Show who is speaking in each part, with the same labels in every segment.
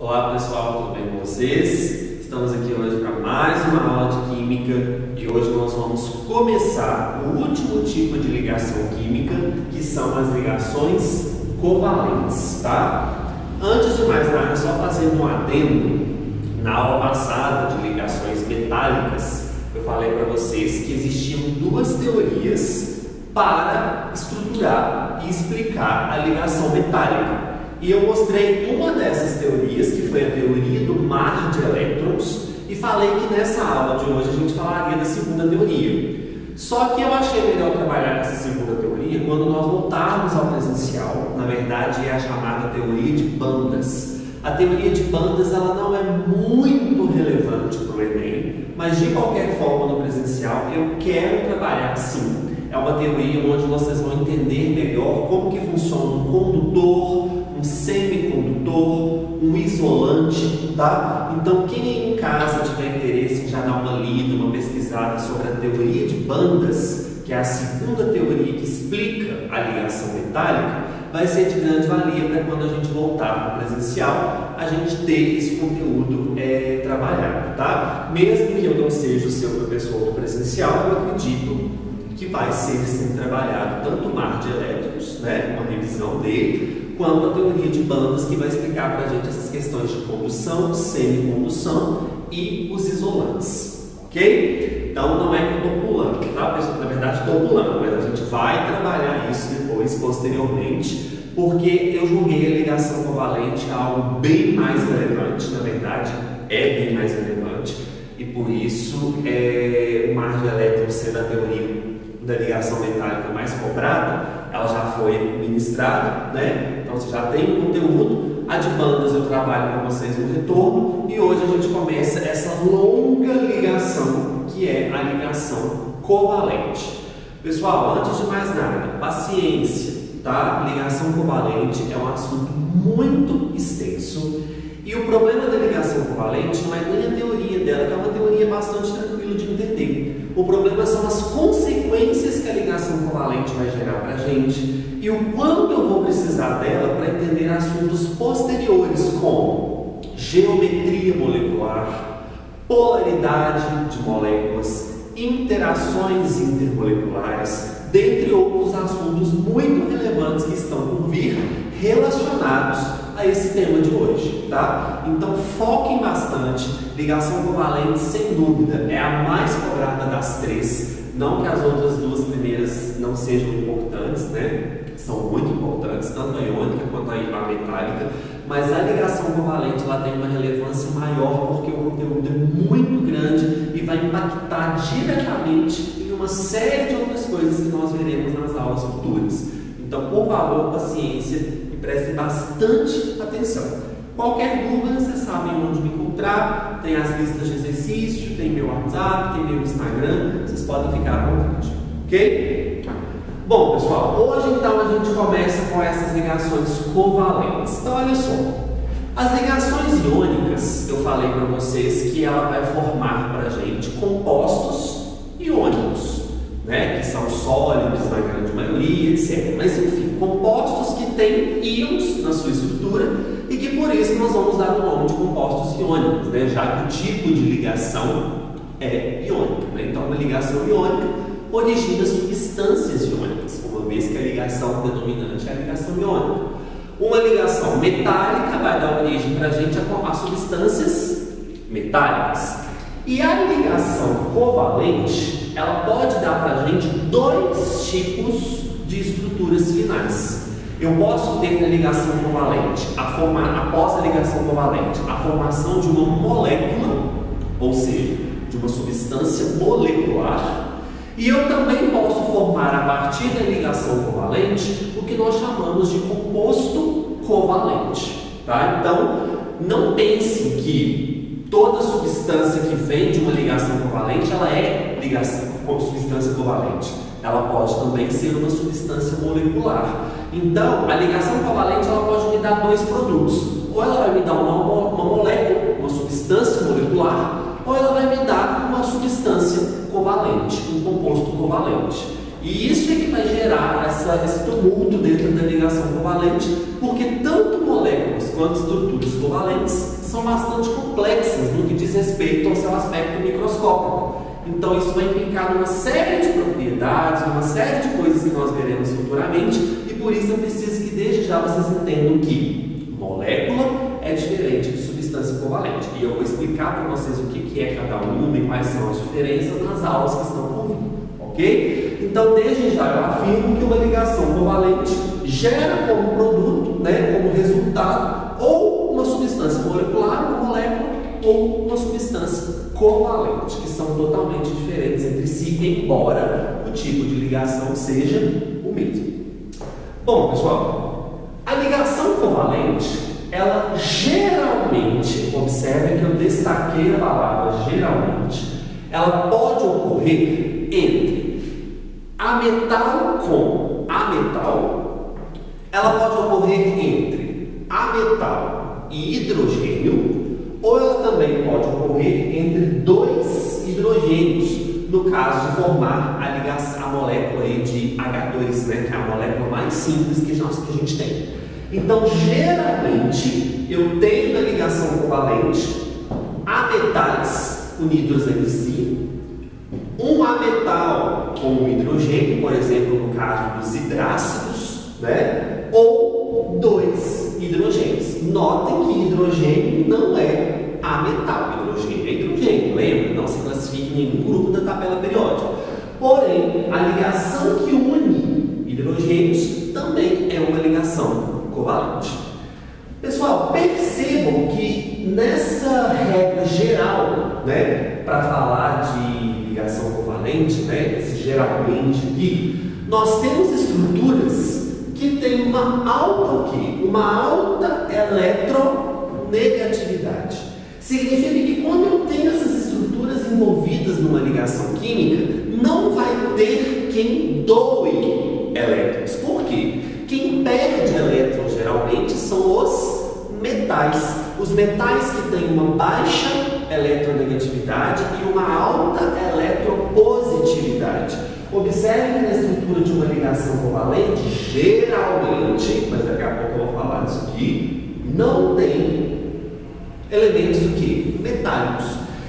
Speaker 1: Olá pessoal, tudo bem com vocês? Estamos aqui hoje para mais uma aula de Química e hoje nós vamos começar o último tipo de ligação química, que são as ligações covalentes, tá? Antes de mais nada, só fazendo um adendo, na aula passada de ligações metálicas, eu falei para vocês que existiam duas teorias para estruturar e explicar a ligação metálica. E eu mostrei uma dessas teorias, que foi a teoria do mar de elétrons, e falei que nessa aula de hoje a gente falaria da segunda teoria. Só que eu achei melhor trabalhar com essa segunda teoria quando nós voltarmos ao presencial. Na verdade, é a chamada teoria de bandas. A teoria de bandas ela não é muito relevante para o Enem, mas de qualquer forma no presencial eu quero trabalhar sim. É uma teoria onde vocês vão entender melhor como que funciona um condutor, um semicondutor, um isolante, tá? Então, quem em casa tiver interesse em já dar uma lida, uma pesquisada sobre a teoria de bandas, que é a segunda teoria que explica a ligação metálica, vai ser de grande valia para quando a gente voltar para o presencial, a gente ter esse conteúdo trabalhado, tá? Mesmo que eu não seja o seu professor do presencial, eu acredito que vai ser sim trabalhado tanto o mar de elétrons, né, uma revisão dele, quanto a teoria de bandas, que vai explicar para a gente essas questões de condução, semicondução e os isolantes, ok? Então não é que eu estou pulando, tá, pessoal? Na verdade estou pulando, mas a gente vai trabalhar isso depois, posteriormente, porque eu julguei a ligação covalente algo bem mais relevante, na verdade é bem mais relevante, e por isso o mar de elétrons sendo a teoria da ligação metálica mais cobrada, ela já foi ministrada, né? Então você já tem um conteúdo. A de bandas eu trabalho com vocês no retorno e hoje a gente começa essa longa ligação que é a ligação covalente. Pessoal, antes de mais nada, paciência, tá? Ligação covalente é um assunto muito extenso e o problema da ligação covalente não é nem a teoria dela, que é uma teoria bastante tranquila de entender. O problema são as consequências que a ligação covalente vai gerar para a gente e o quanto eu vou precisar dela para entender assuntos posteriores como geometria molecular, polaridade de moléculas, interações intermoleculares, dentre outros assuntos muito relevantes que estão por vir relacionados a esse tema de hoje, tá? Então foquem bastante. Ligação covalente, sem dúvida, é a mais cobrada das três. Não que as outras duas primeiras não sejam importantes, né? São muito importantes, tanto a iônica quanto a metálica, mas a ligação covalente ela tem uma relevância maior porque o conteúdo é muito grande e vai impactar diretamente em uma série de outras coisas que nós veremos nas aulas futuras. Então, por favor, paciência e prestem bastante atenção. Qualquer dúvida, vocês sabem onde me encontrar, tem as listas de exercício, tem meu WhatsApp, tem meu Instagram, vocês podem ficar à vontade, ok? Bom, pessoal, hoje então a gente começa com essas ligações covalentes. Então, olha só, as ligações iônicas, eu falei para vocês que ela vai formar para a gente compostos iônicos, né, que são sólidos na grande maioria, etc. Mas enfim, compostos que têm íons na sua estrutura e que por isso nós vamos dar o nome de compostos iônicos, né, já que o tipo de ligação é iônica, né? Então uma ligação iônica origina substâncias iônicas, uma vez que a ligação predominante é a ligação iônica. Uma ligação metálica vai dar origem para a gente a substâncias metálicas. E a ligação covalente, ela pode dar para a gente dois tipos de estruturas finais. Eu posso ter na ligação covalente, após a ligação covalente, a formação de uma molécula, ou seja, de uma substância molecular, e eu também posso formar a partir da ligação covalente o que nós chamamos de composto covalente, tá? Então, não pense que toda substância que vem de uma ligação covalente, ela é ligação com substância covalente. Ela pode também ser uma substância molecular. Então, a ligação covalente ela pode me dar dois produtos. Ou ela vai me dar uma molécula, uma substância molecular, ou ela vai me dar uma substância covalente, um composto covalente. E isso é que vai gerar esse tumulto dentro da ligação covalente, porque tanto moléculas quanto estruturas covalentes são bastante complexas no que diz respeito ao seu aspecto microscópico. Então isso vai implicar numa série de propriedades, uma série de coisas que nós veremos futuramente, e por isso eu preciso que desde já vocês entendam que molécula é diferente de substância covalente. E eu vou explicar para vocês o que é cada uma e quais são as diferenças nas aulas que estão por vir, ok? Então desde já eu afirmo que uma ligação covalente gera como produto, como resultado, ou uma substância molecular, uma molécula, ou uma substância covalente, que são totalmente diferentes entre si, embora o tipo de ligação seja o mesmo. Bom, pessoal, a ligação covalente, ela geralmente, observe que eu destaquei a palavra geralmente, ela pode ocorrer entre ametal com ametal, ela pode ocorrer entre ametal e hidrogênio, ou ela também pode ocorrer entre dois hidrogênios, no caso de formar a ligação, a molécula aí de H2, que é a molécula mais simples que a gente tem. Então, geralmente, eu tenho na ligação covalente ametais unidos entre si, um ametal com um hidrogênio, por exemplo, no caso dos hidrácidos, ou dois hidrogênios. Notem que hidrogênio não é ametal, hidrogênio é hidrogênio, lembra? Não se classifica em nenhum grupo da tabela periódica. Porém, a ligação que une hidrogênios também é uma ligação covalente. Pessoal, percebam que nessa regra geral, para falar de ligação covalente, esse geralmente aqui, nós temos estruturas que tem uma alta Uma alta eletronegatividade. Significa que quando eu tenho essas estruturas envolvidas numa ligação química, não vai ter quem doe elétrons. Por quê? Quem perde elétrons geralmente são os metais. Os metais que têm uma baixa eletronegatividade e uma alta eletropositividade. Observe que na estrutura de uma ligação covalente, geralmente, mas daqui a pouco eu vou falar disso aqui, não tem elementos metálicos.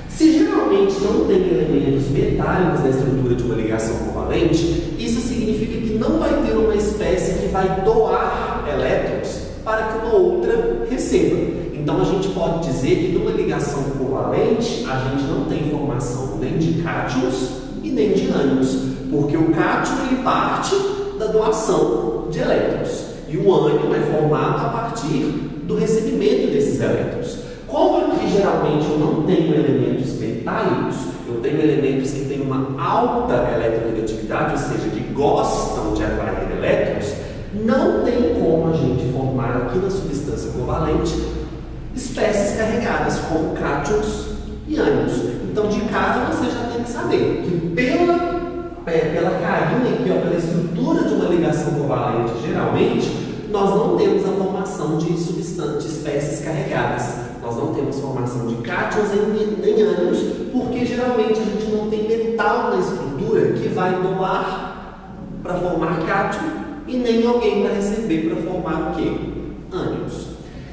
Speaker 1: Se geralmente não tem elementos metálicos na estrutura de uma ligação covalente, isso significa que não vai ter uma espécie que vai doar elétrons para que uma outra receba. Então a gente pode dizer que numa ligação covalente a gente não tem formação nem de cátions e nem de ânions, porque o cátion ele parte da doação de elétrons e o ânion é formado a partir do recebimento desses elétrons. Como aqui geralmente eu não tenho elementos metálicos, eu tenho elementos que têm uma alta eletronegatividade, ou seja, que gostam de atrair elétrons, não tem como a gente formar aqui na substância covalente espécies carregadas como cátions e ânions. Então, de cara, você já tem que saber que pela carinha aqui, pela estrutura de uma ligação covalente, geralmente, nós não temos a formação de espécies carregadas. Nós não temos formação de cátions nem ânions, porque geralmente a gente não tem metal na estrutura que vai doar para formar cátion e nem alguém para receber para formar o quê? Ânions.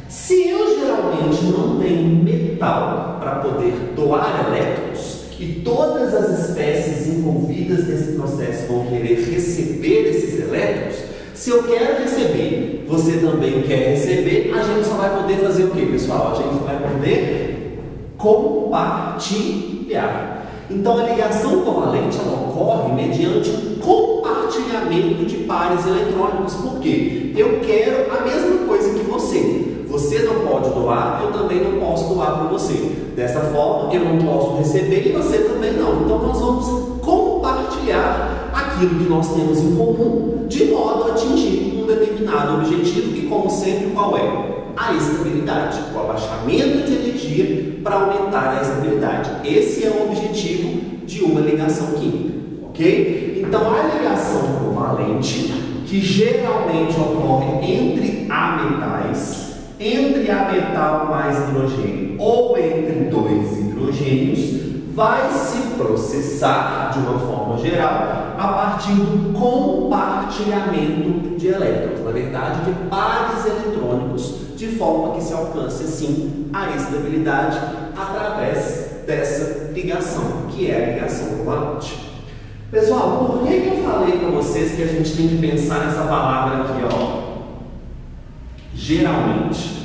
Speaker 1: Se eu geralmente não tenho metal para poder doar elétrons e todas as espécies envolvidas nesse processo vão querer receber esses elétrons, se eu quero receber, você também quer receber, a gente só vai poder fazer o quê, pessoal? A gente só vai poder compartilhar. Então a ligação covalente ela ocorre mediante um compartilhamento de pares eletrônicos. Por quê? Eu quero a mesma coisa que você. Você não pode doar, eu também não posso doar para você. Dessa forma, eu não posso receber e você também não. Então nós vamos compartilhar aquilo que nós temos em comum, de modo a atingir um determinado objetivo, que como sempre, qual é? A estabilidade, o abaixamento de energia para aumentar a estabilidade. Esse é o objetivo de uma ligação química, ok? Então a ligação covalente, que geralmente ocorre entre ametais, entre ametal mais hidrogênio ou entre dois hidrogênios, vai se processar de uma forma geral a partir do compartilhamento de elétrons, na verdade, de pares eletrônicos, de forma que se alcance, assim, a estabilidade através dessa ligação, que é a ligação covalente. Pessoal, por que eu falei para vocês que a gente tem que pensar nessa palavra aqui, ó? Geralmente.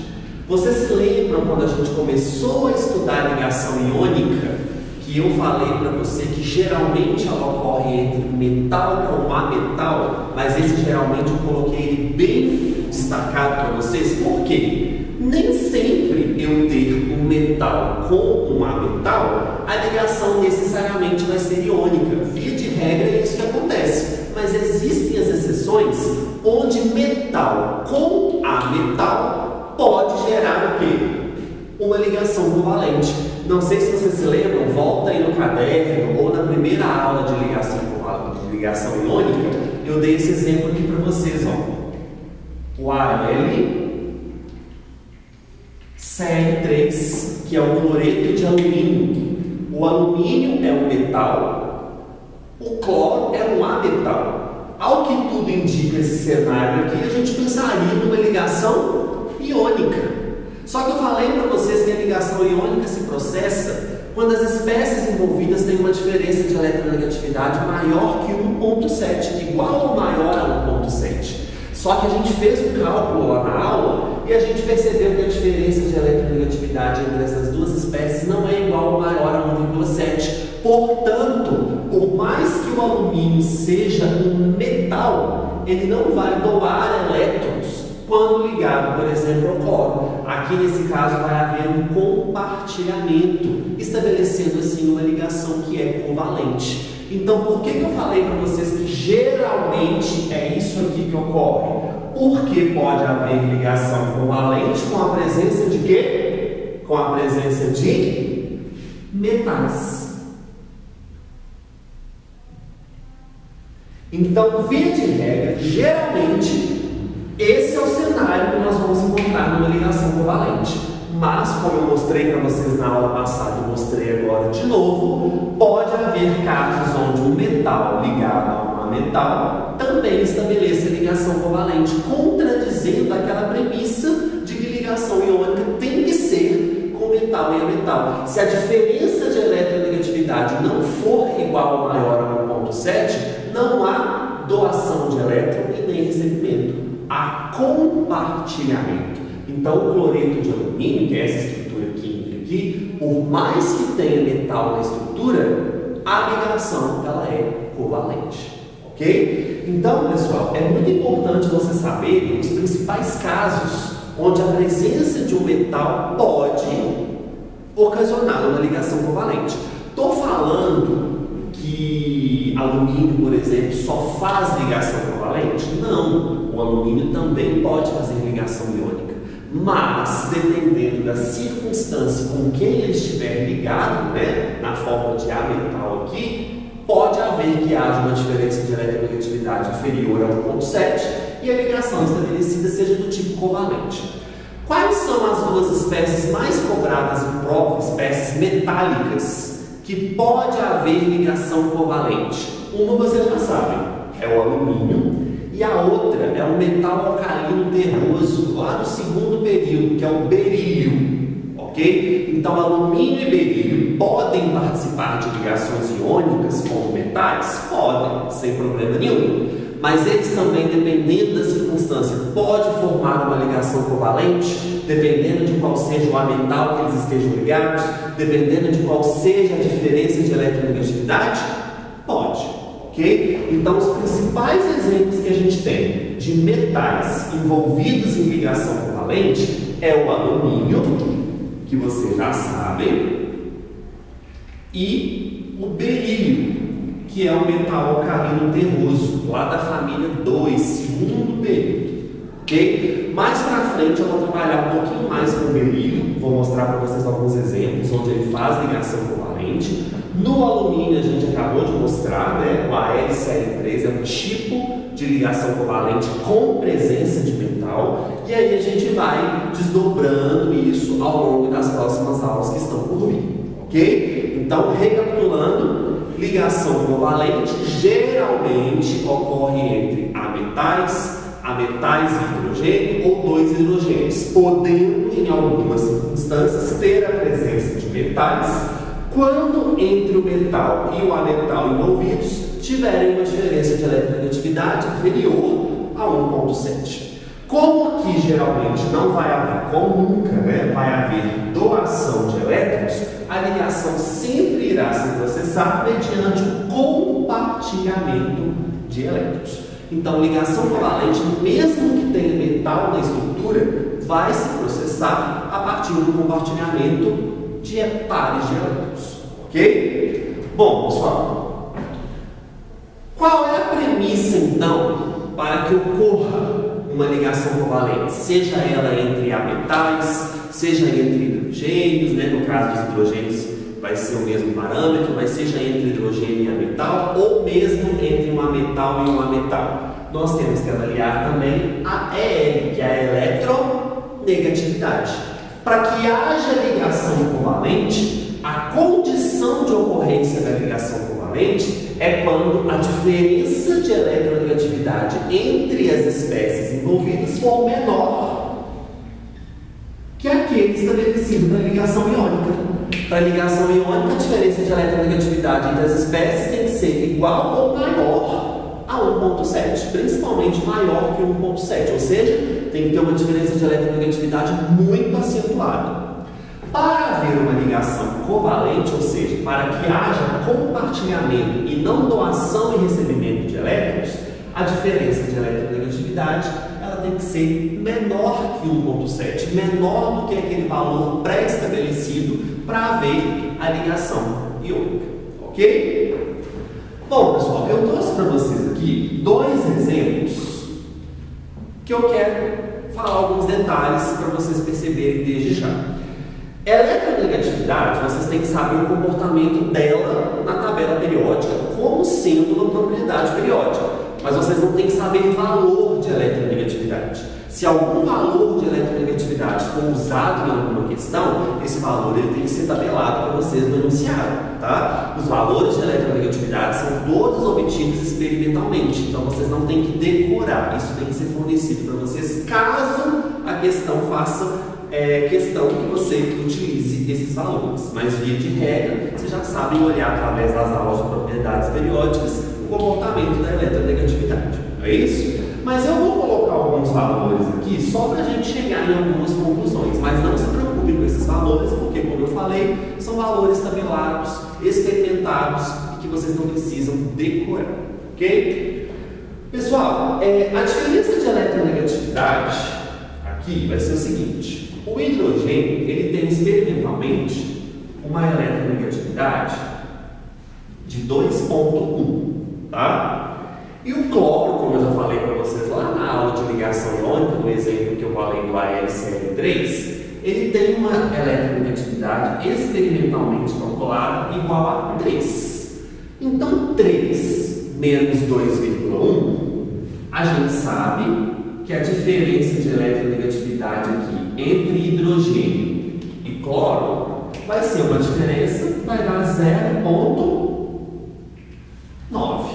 Speaker 1: Vocês se lembram quando a gente começou a estudar a ligação iônica, que eu falei para você que geralmente ela ocorre entre metal com ametal, mas esse geralmente eu coloquei ele bem destacado para vocês, por quê? Nem sempre eu ter um metal com um ametal, a ligação necessariamente vai ser iônica. Via de regra é isso que acontece, mas existem as exceções onde metal com ametal pode gerar o quê? Uma ligação covalente. Não sei se vocês se lembram, volta aí no caderno ou na primeira aula de ligação iônica, eu dei esse exemplo aqui para vocês, ó. O AlCl3, que é o cloreto de alumínio. O alumínio é um metal, o cloro é um ametal. Ao que tudo indica esse cenário aqui, a gente pensaria numa ligação iônica. Só que eu falei para vocês que a ligação iônica se processa quando as espécies envolvidas têm uma diferença de eletronegatividade maior que 1,7, igual ou maior a 1,7. Só que a gente fez um cálculo lá na aula e a gente percebeu que a diferença de eletronegatividade entre essas duas espécies não é igual ou maior a 1,7. Portanto, por mais que o alumínio seja um metal, ele não vai doar elétrons quando ligado, por exemplo, ao cloro. Aqui nesse caso vai haver um compartilhamento, estabelecendo assim uma ligação que é covalente. Então, por que eu falei para vocês que geralmente é isso aqui que ocorre? Porque pode haver ligação covalente com a presença de quê? Com a presença de metais. Então, via de regra, geralmente, esse é o cenário que nós vamos encontrar numa ligação covalente. Mas, como eu mostrei para vocês na aula passada e mostrei agora de novo, pode haver casos onde um metal ligado a um metal também estabeleça ligação covalente, contradizendo aquela premissa de que ligação iônica tem que ser com metal e ametal. Se a diferença de eletronegatividade não for igual ou maior a 1,7, não há doação de elétron e nem recebimento. Há compartilhamento. Então, o cloreto de alumínio, que é essa estrutura química aqui, por mais que tenha metal na estrutura, a ligação ela é covalente. Ok? Então, pessoal, é muito importante vocês saberem os principais casos onde a presença de um metal pode ocasionar uma ligação covalente. Estou falando que alumínio, por exemplo, só faz ligação covalente? Não. O alumínio também pode fazer ligação iônica. Mas, dependendo da circunstância com quem ele estiver ligado, né, na forma de ametal aqui, pode haver que haja uma diferença de eletronegatividade inferior a 1,7 e a ligação estabelecida seja do tipo covalente. Quais são as duas espécies mais cobradas em prova, espécies metálicas, que pode haver ligação covalente? Uma vocês já sabem, é o alumínio. E a outra é um metal alcalino terroso, lá do segundo período, que é o berílio, ok? Então, alumínio e berílio podem participar de ligações iônicas como metais? Podem, sem problema nenhum. Mas eles também, dependendo da circunstância, pode formar uma ligação covalente, dependendo de qual seja o ametal que eles estejam ligados, dependendo de qual seja a diferença de eletronegatividade? Pode. Okay? Então, os principais exemplos que a gente tem de metais envolvidos em ligação covalente é o alumínio, que vocês já sabem, e o berílio, que é um metal alcalino terroso, lá da família 2, segundo período. Okay? Mais para frente eu vou trabalhar um pouquinho mais com o berílio, vou mostrar para vocês alguns exemplos onde ele faz ligação covalente. No alumínio a gente acabou de mostrar, né? O AlCl3 é um tipo de ligação covalente com presença de metal, e aí a gente vai desdobrando isso ao longo das próximas aulas que estão por vir, ok? Então, recapitulando, ligação covalente geralmente ocorre entre ametais e hidrogênio ou dois hidrogênios, podendo, em algumas circunstâncias, ter a presença de metais quando entre o metal e o ametal envolvidos tiverem uma diferença de eletronegatividade inferior a 1,7. Como aqui geralmente não vai haver, como nunca, vai haver doação de elétrons, a ligação sempre irá se processar mediante o compartilhamento de elétrons. Então, ligação covalente, mesmo que tenha metal na estrutura, vai se processar a partir do compartilhamento de pares de elétrons. Ok? Bom, pessoal, qual é a premissa, então, para que ocorra uma ligação covalente, seja ela entre ametais, seja entre hidrogênios, no caso dos hidrogênios vai ser o mesmo parâmetro, mas seja entre hidrogênio e ametal, ou mesmo entre um ametal e um ametal. Nós temos que avaliar também a EL, que é a eletronegatividade. Para que haja ligação covalente, a condição de ocorrência da ligação covalente é quando a diferença de eletronegatividade entre as espécies envolvidas for menor que aquele estabelecido para a ligação iônica. Para a ligação iônica, a diferença de eletronegatividade entre as espécies tem que ser igual ou maior a 1,7, principalmente maior que 1,7, ou seja, tem que ter uma diferença de eletronegatividade muito acentuada. Para haver uma ligação covalente, ou seja, para que haja compartilhamento e não doação e recebimento de elétrons, a diferença de eletronegatividade ela tem que ser menor que 1,7, menor do que aquele valor pré-estabelecido para haver a ligação iônica, ok? Bom, pessoal, eu trouxe para vocês aqui dois exemplos que eu quero falar alguns detalhes para vocês perceberem desde já. Eletronegatividade, vocês têm que saber o comportamento dela na tabela periódica como sendo uma propriedade periódica, mas vocês não têm que saber valor de eletronegatividade. Se algum valor de eletronegatividade for usado em alguma questão, esse valor ele tem que ser tabelado para vocês no enunciado, tá? Os valores de eletronegatividade são todos obtidos experimentalmente, então vocês não têm que decorar, isso tem que ser fornecido para vocês caso a questão faça questão que você utilize esses valores, mas via de regra, vocês já sabem olhar através das aulas de propriedades periódicas o comportamento da eletronegatividade, não é isso? Mas eu vou colocar alguns valores aqui só para a gente chegar em algumas conclusões, mas não se preocupe com esses valores, porque, como eu falei, são valores tabelados, experimentados e que vocês não precisam decorar, ok? Pessoal, a diferença de eletronegatividade aqui vai ser o seguinte. O hidrogênio, ele tem experimentalmente uma eletronegatividade de 2,1, tá? E o cloro, como eu já falei para vocês lá na aula de ligação iônica, no exemplo que eu falei do AlCl3, ele tem uma eletronegatividade experimentalmente calculada igual a 3. Então, 3 menos 2,1, a gente sabe que a diferença de eletronegatividade aqui entre hidrogênio e cloro vai ser uma diferença, vai dar 0,9,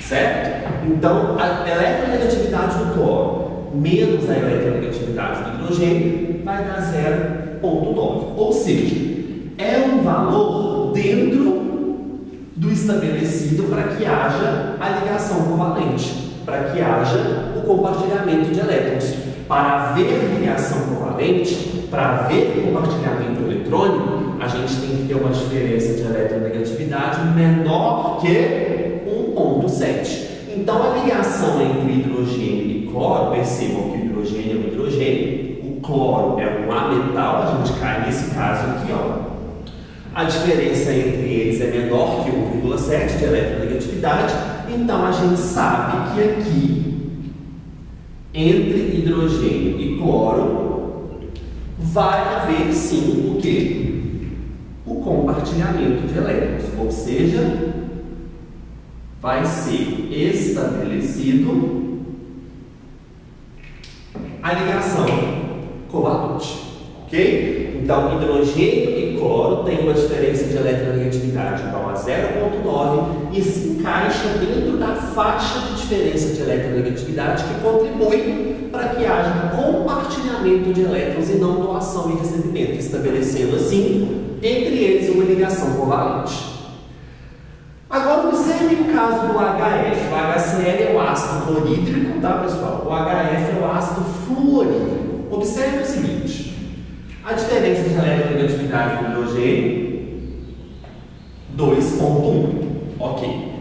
Speaker 1: certo? Então, a eletronegatividade do cloro menos a eletronegatividade do hidrogênio vai dar 0,9, ou seja, é um valor dentro do estabelecido para que haja a ligação covalente, para que haja o compartilhamento de elétrons. Para haver ligação covalente, para haver compartilhamento eletrônico, a gente tem que ter uma diferença de eletronegatividade menor que 1,7. Então, a ligação entre hidrogênio e cloro, percebam que o hidrogênio é um hidrogênio, o cloro é um ametal, a gente cai nesse caso aqui, ó. A diferença entre eles é menor que 1,7 de eletronegatividade, então a gente sabe que aqui, entre hidrogênio e cloro, vai haver sim o quê? O compartilhamento de elétrons, ou seja, vai ser estabelecido a ligação covalente, ok? Então, hidrogênio e cloro tem uma diferença de eletronegatividade igual a 0,9 e se encaixa dentro da faixa de diferença de eletronegatividade que contribui para que haja compartilhamento de elétrons e não doação e recebimento, estabelecendo assim entre eles uma ligação covalente. Agora observe o caso do HF. O HCl é o ácido clorídrico, tá, pessoal? O HF é o ácido fluorídrico. Observe o seguinte: a diferença de eletronegatividade do hidrogênio 2,1. Ok.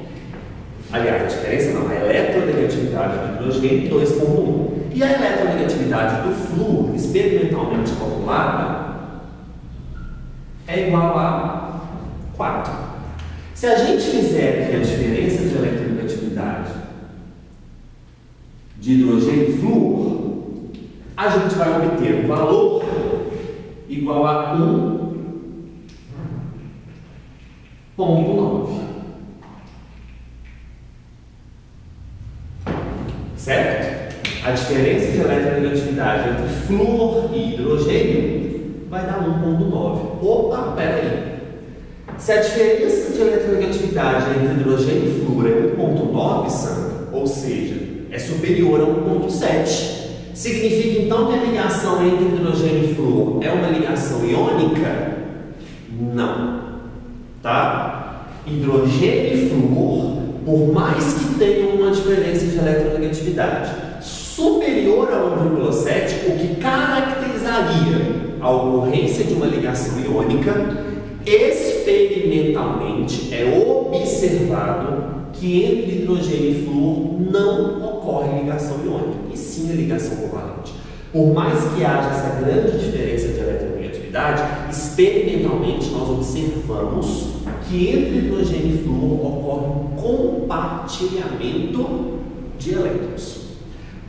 Speaker 1: Aliás, a diferença não, a eletronegatividade do hidrogênio 2,1. E a eletronegatividade do flúor, experimentalmente calculada, é igual a 4. Se a gente fizer aqui a diferença de eletronegatividade de hidrogênio e flúor, a gente vai obter um valor igual a 1,9. Certo? A diferença de eletronegatividade entre flúor e hidrogênio vai dar 1,9. Opa, peraí. Se a diferença de eletronegatividade entre hidrogênio e flúor é 1,9, Sandra, ou seja, é superior a 1,7, significa então que a ligação entre hidrogênio e flúor é uma ligação iônica? Não. Tá? Hidrogênio e flúor, por mais que tenham uma diferença de eletronegatividade superior a 1,7, o que caracterizaria a ocorrência de uma ligação iônica, experimentalmente é observado que entre hidrogênio e flúor não ocorre ligação iônica, e sim a ligação covalente. Por mais que haja essa grande diferença de eletronegatividade, experimentalmente nós observamos que entre hidrogênio e flúor ocorre um compartilhamento de elétrons.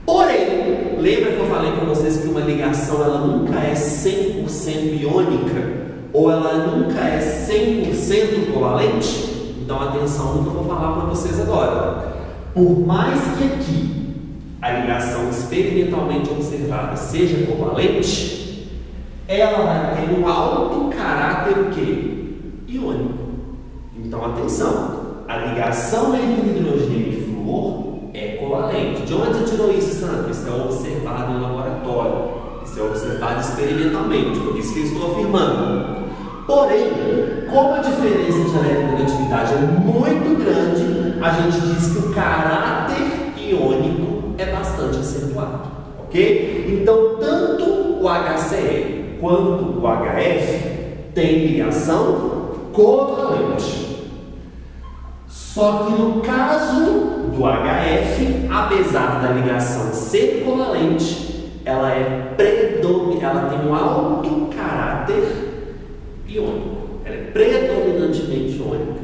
Speaker 1: Porém, lembra que eu falei para vocês que uma ligação ela nunca é 100% iônica? Ou ela nunca é 100% covalente? Então atenção no que eu vou falar para vocês agora. Por mais que aqui a ligação experimentalmente observada seja covalente, ela vai ter um alto caráter o quê? Iônico. Então atenção, a ligação entre hidrogênio e flúor é covalente. De onde você tirou isso, Sandra? Isso é observado em laboratório, isso é observado experimentalmente, por isso que eu estou afirmando. Porém, como a diferença de eletronegatividade é muito grande, a gente diz que o caráter iônico é bastante acentuado, ok? Então, tanto o HCl quanto o HF têm ligação covalente. Só que no caso do HF, apesar da ligação ser covalente, ela tem um alto caráter iônico. Ela é predominantemente iônica,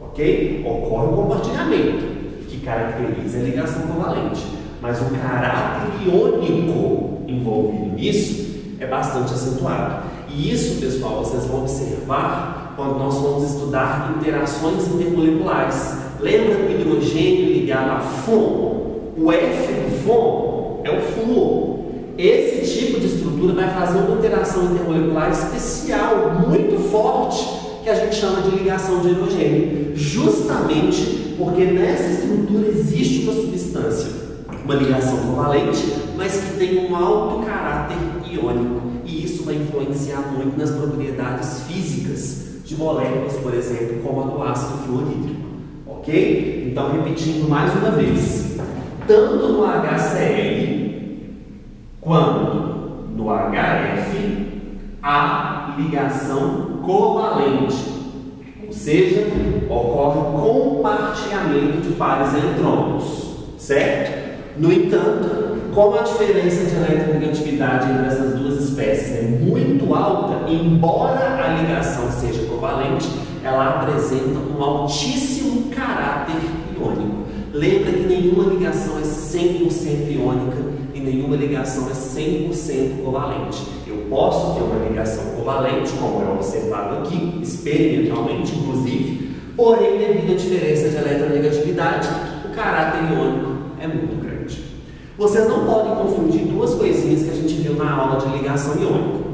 Speaker 1: ok? Ocorre um compartilhamento que caracteriza a ligação covalente, mas o caráter iônico envolvido nisso é bastante acentuado. E isso, pessoal, vocês vão observar quando nós vamos estudar interações intermoleculares. Lembra do hidrogênio ligado a FON? O F do FON é o flúor. Esse tipo de estrutura vai fazer uma interação intermolecular especial, muito forte, que a gente chama de ligação de hidrogênio, justamente porque nessa estrutura existe uma substância, uma ligação covalente, mas que tem um alto caráter iônico, e isso vai influenciar muito nas propriedades físicas de moléculas, por exemplo, como a do ácido fluorídrico, ok? Então, repetindo mais uma vez, tanto no HCl quanto no HF há ligação covalente, ou seja, ocorre compartilhamento de pares eletrônicos, certo? No entanto, como a diferença de eletronegatividade entre essas duas espécies é muito alta, embora a ligação seja covalente, ela apresenta um altíssimo caráter iônico. Lembra que nenhuma ligação é 100% iônica e nenhuma ligação é 100% covalente. Eu posso ter uma ligação covalente, como é observado aqui, experimentalmente inclusive, porém, devido à diferença de eletronegatividade, o caráter iônico é muito grande. Vocês não podem confundir duas coisinhas que a gente viu na aula de ligação iônica.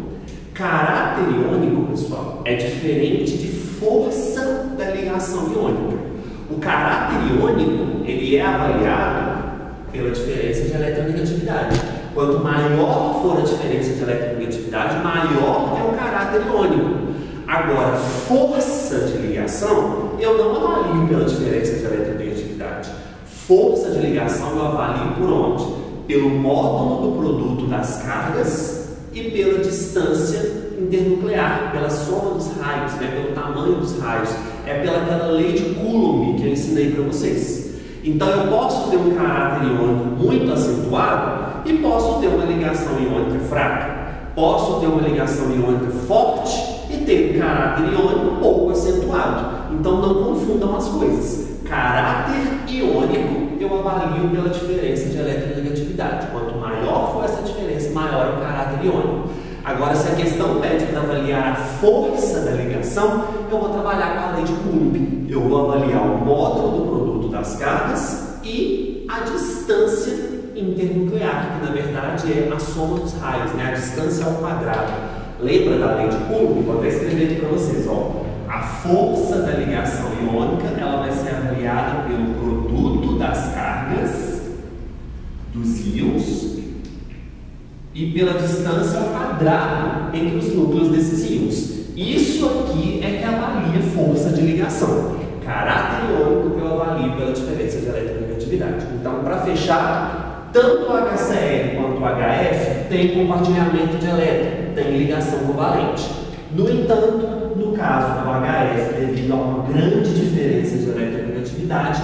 Speaker 1: Caráter iônico, pessoal, é diferente de força da ligação iônica. O caráter iônico, ele é avaliado pela diferença de eletronegatividade. Quanto maior for a diferença de eletronegatividade, maior é o caráter iônico. Agora, força de ligação, eu não avalio pela diferença de eletronegatividade. Força de ligação eu avalio por onde? Pelo módulo do produto das cargas e pela distância internuclear, pela soma dos raios, né, pelo tamanho dos raios. É pelaquela lei de Coulomb que eu ensinei para vocês. Então eu posso ter um caráter iônico muito acentuado e posso ter uma ligação iônica fraca. Posso ter uma ligação iônica forte e ter um caráter iônico pouco acentuado. Então não confundam as coisas. Caráter iônico eu avalio pela diferença de eletronegatividade. Quanto maior for essa diferença, maior é o caráter iônico. Agora, se a questão pede para avaliar a força da ligação, eu vou trabalhar com a lei de Coulomb. Eu vou avaliar o módulo do produto das cargas e a distância internuclear, que na verdade é a soma dos raios, né? A distância ao quadrado. Lembra da lei de Coulomb? Vou até escrever aqui para vocês. Ó. A força da ligação iônica ela vai ser avaliada pelo produto das cargas dos íons e pela distância ao quadrado entre os núcleos desses íons. Isso aqui é que avalia força de ligação. Caráter iônico eu avalio pela diferença de eletronegatividade. Então, para fechar, tanto o HCl quanto o HF tem compartilhamento de elétron, tem ligação covalente. No entanto, no caso do HF, devido a uma grande diferença de eletronegatividade,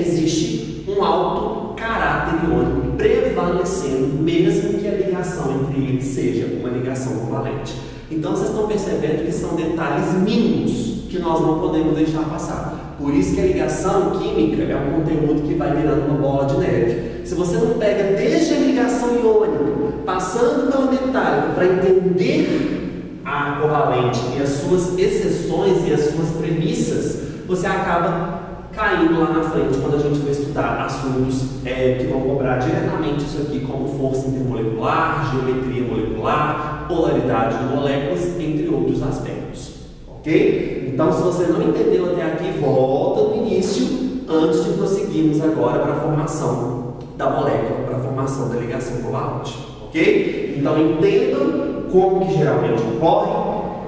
Speaker 1: existe um alto caráter iônico prevalecendo, mesmo que a ligação entre eles seja uma ligação covalente. Então vocês estão percebendo que são detalhes mínimos que nós não podemos deixar passar. Por isso que a ligação química é um conteúdo que vai virando uma bola de neve. Se você não pega desde a ligação iônica, passando pela metálica, para entender a covalente e as suas exceções e as suas premissas, você acaba caindo lá na frente quando a gente for estudar assuntos que vão cobrar diretamente isso aqui, como força intermolecular, geometria molecular, polaridade de moléculas, entre outros aspectos. Ok? Então, se você não entendeu até aqui, volta no início, antes de prosseguirmos agora para a formação da molécula, para a formação da ligação covalente. Ok? Então, entendam como que geralmente ocorre,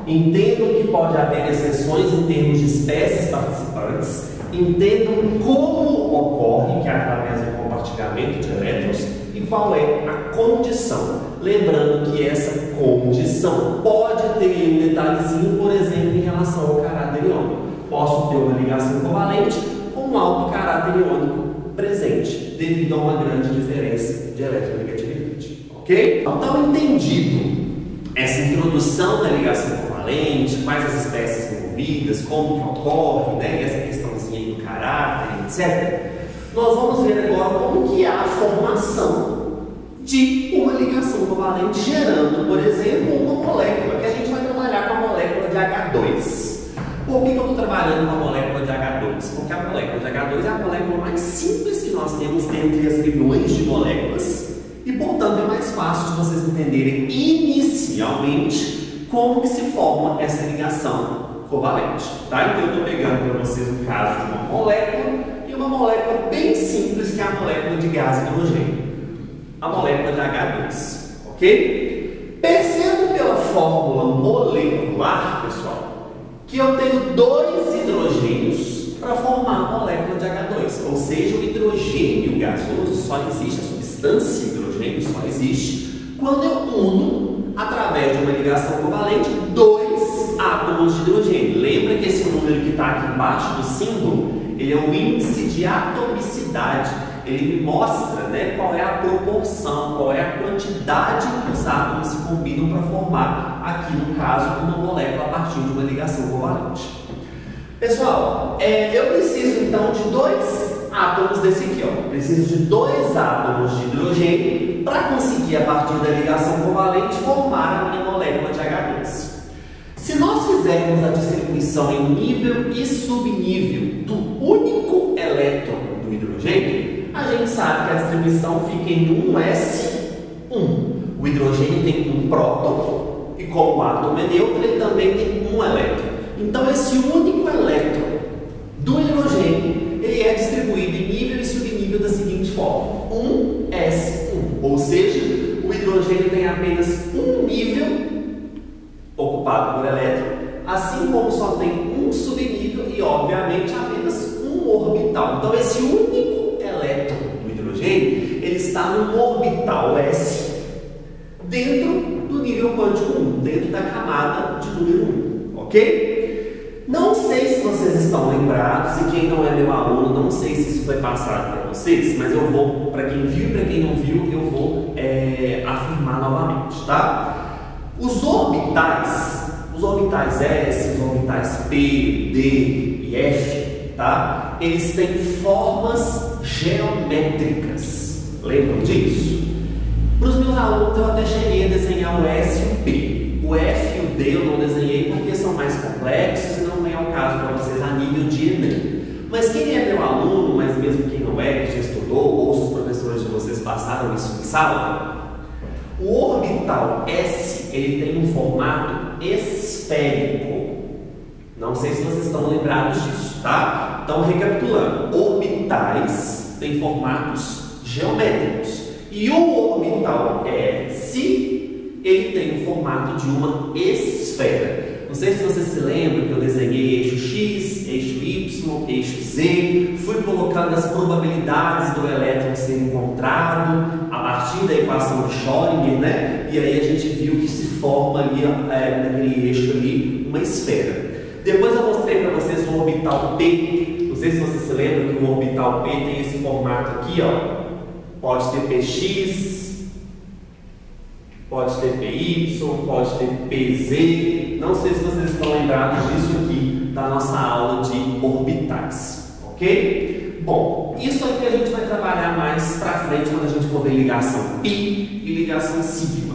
Speaker 1: entendam que pode haver exceções em termos de espécies participantes, entendam como ocorre, que é através do compartilhamento de elétrons, e qual é a condição. Lembrando que essa condição pode ter um detalhezinho, por exemplo, em relação ao caráter iônico. Posso ter uma ligação covalente com um alto caráter iônico presente, devido a uma grande diferença de eletronegatividade. Ok? Então, entendido essa introdução da ligação covalente, quais as espécies envolvidas, como que ocorre, né, essa questãozinha aí do caráter, etc. Nós vamos ver agora como que é a formação de uma ligação covalente gerando, por exemplo, uma molécula, que a gente vai trabalhar com a molécula de H2. Por que eu estou trabalhando com a molécula de H2? Porque a molécula de H2 é a molécula mais simples que nós temos entre as milhões de moléculas e, portanto, é mais fácil de vocês entenderem inicialmente como que se forma essa ligação covalente. Tá? Então, eu estou pegando para vocês o caso de uma molécula e uma molécula bem simples, que é a molécula de gás hidrogênio. A molécula de H2, ok? Percebo pela fórmula molecular, pessoal, que eu tenho dois hidrogênios para formar a molécula de H2, ou seja, o hidrogênio gasoso só existe, a substância hidrogênio só existe quando eu uno, através de uma ligação covalente, dois átomos de hidrogênio. Lembra que esse número que está aqui embaixo do símbolo, ele é o índice de atomicidade. Ele me mostra, né, qual é a proporção, qual é a quantidade que os átomos se combinam para formar, aqui no caso, uma molécula a partir de uma ligação covalente. Pessoal, eu preciso então de dois átomos desse aqui, ó. Preciso de dois átomos de hidrogênio para conseguir, a partir da ligação covalente, formar a minha molécula de H2. Se nós fizermos a distribuição em nível e subnível do único elétron do hidrogênio, a gente sabe que a distribuição fica em 1s1. O hidrogênio tem um próton, e como o átomo é neutro, ele também tem um elétron. Então, esse único elétron do hidrogênio, ele é distribuído em nível e subnível da seguinte forma: 1s1, ou seja, o hidrogênio tem apenas um nível ocupado por elétron, assim como só tem um subnível e, obviamente, apenas um orbital. Então, esse único elétron do hidrogênio, ele está no orbital S, dentro do nível quântico 1, dentro da camada de número 1, ok? Não sei se vocês estão lembrados, e quem não é meu aluno, não sei se isso foi passado para vocês, mas eu vou, para quem viu e para quem não viu, eu vou afirmar novamente, tá? Os orbitais S, os orbitais P, D e F, tá? Eles têm formas geométricas. Lembram disso? Para os meus alunos eu até cheguei a desenhar o S e o P. O F e o D eu não desenhei porque são mais complexos e não vem ao caso para vocês a nível de Enem. Mas quem é meu aluno, mas mesmo quem não é, que já estudou, ou se os professores de vocês passaram isso em sala, o orbital S, ele tem um formato esférico. Não sei se vocês estão lembrados disso, tá? Então, recapitulando, orbitais têm formatos geométricos. E o orbital S, ele tem o formato de uma esfera. Não sei se vocês se lembram que eu desenhei eixo X, eixo Y, eixo Z, fui colocando as probabilidades do elétron ser encontrado a partir da equação de Schrödinger, né? E aí a gente viu que se forma ali, naquele eixo ali, uma esfera. Depois eu mostrei para vocês o orbital P. Não sei se vocês se lembram que o orbital P tem esse formato aqui, ó. Pode ter PX, pode ter PY, pode ter PZ. Não sei se vocês estão lembrados disso aqui da nossa aula de orbitais, ok? Bom, isso aqui a gente vai trabalhar mais para frente quando a gente for ver ligação π e ligação sigma.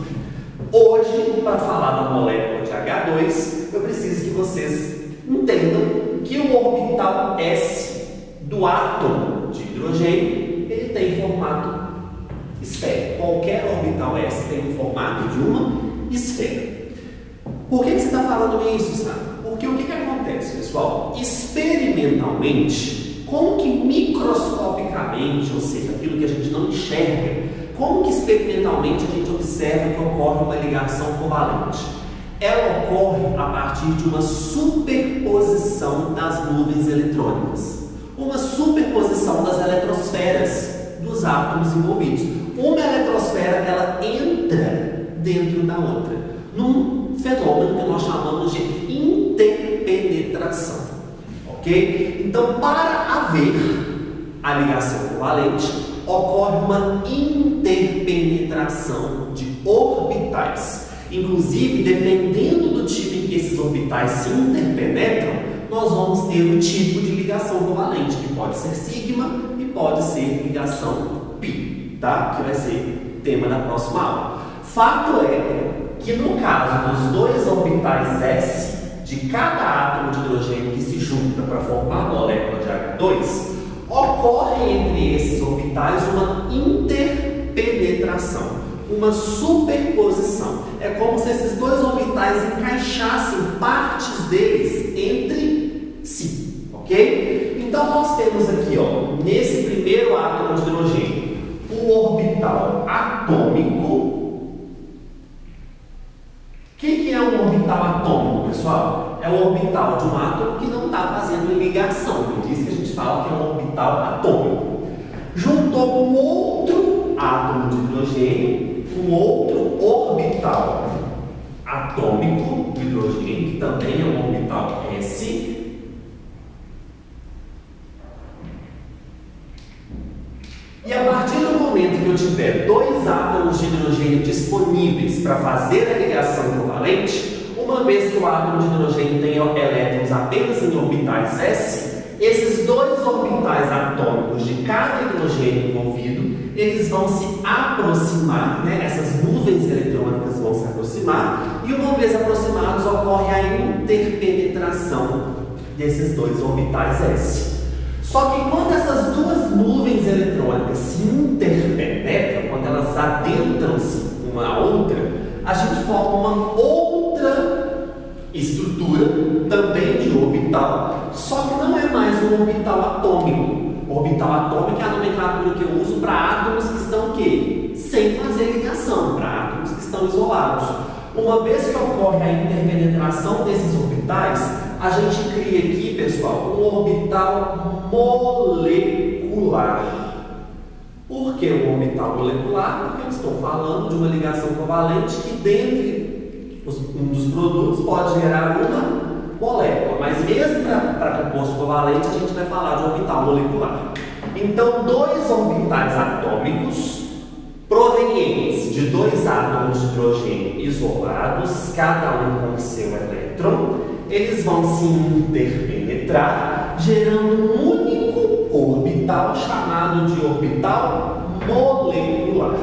Speaker 1: Hoje, para falar da molécula de H2, eu preciso que vocês entendam que o orbital S do átomo de hidrogênio ele tem formato esférico. Qualquer orbital S tem o formato de uma esfera. Por que você está falando isso, sabe? Porque o que acontece, pessoal? Experimentalmente, como que microscopicamente, ou seja, aquilo que a gente não enxerga, como que experimentalmente a gente observa que ocorre uma ligação covalente? Ela ocorre a partir de uma superposição das nuvens eletrônicas. Uma superposição das eletrosferas dos átomos envolvidos. Uma eletrosfera, ela entra dentro da outra, num fenômeno que nós chamamos de interpenetração, ok? Então, para haver a ligação covalente, ocorre uma interpenetração de orbitais. Inclusive, dependendo do tipo em que esses orbitais se interpenetram, nós vamos ter um tipo de ligação covalente, que pode ser sigma e pode ser ligação π, tá? Que vai ser tema da próxima aula. Fato é que no caso dos dois orbitais S, de cada átomo de hidrogênio que se junta para formar a molécula de H2, ocorre entre esses orbitais uma interpenetração, uma superposição. É como se esses dois orbitais encaixassem partes deles entre si, ok? Então nós temos aqui, ó, nesse primeiro átomo de hidrogênio, o orbital atômico. O que é um orbital atômico, pessoal? É o orbital de um átomo que não está fazendo ligação. Por isso que a gente fala que é um orbital atômico. Juntou com outro átomo de hidrogênio, um outro orbital atômico de hidrogênio, que também é um orbital S. E a partir do momento que eu tiver dois átomos de hidrogênio disponíveis para fazer a ligação covalente, uma vez que o átomo de hidrogênio tem elétrons apenas em orbitais S, esses dois orbitais atômicos de cada hidrogênio envolvido, eles vão se aproximar, né? Essas nuvens eletrônicas vão se aproximar, e uma vez aproximados ocorre a interpenetração desses dois orbitais S. Só que quando essas duas nuvens eletrônicas se interpenetram, quando elas adentram-se uma à outra, a gente forma uma outra estrutura, também de orbital, só que não é mais um orbital atômico. Orbital atômico é a nomenclatura que eu uso para átomos que estão o quê? Sem fazer ligação, para átomos que estão isolados. Uma vez que ocorre a interpenetração desses orbitais, a gente cria aqui, pessoal, um orbital molecular. Por que um orbital molecular? Porque eu estou falando de uma ligação covalente que dentre um dos produtos pode gerar uma molécula, mas mesmo para composto covalente a gente vai falar de orbital molecular. Então, dois orbitais atômicos provenientes de dois átomos de hidrogênio isolados, cada um com seu elétron, eles vão se interpenetrar, gerando um único orbital chamado de orbital molecular.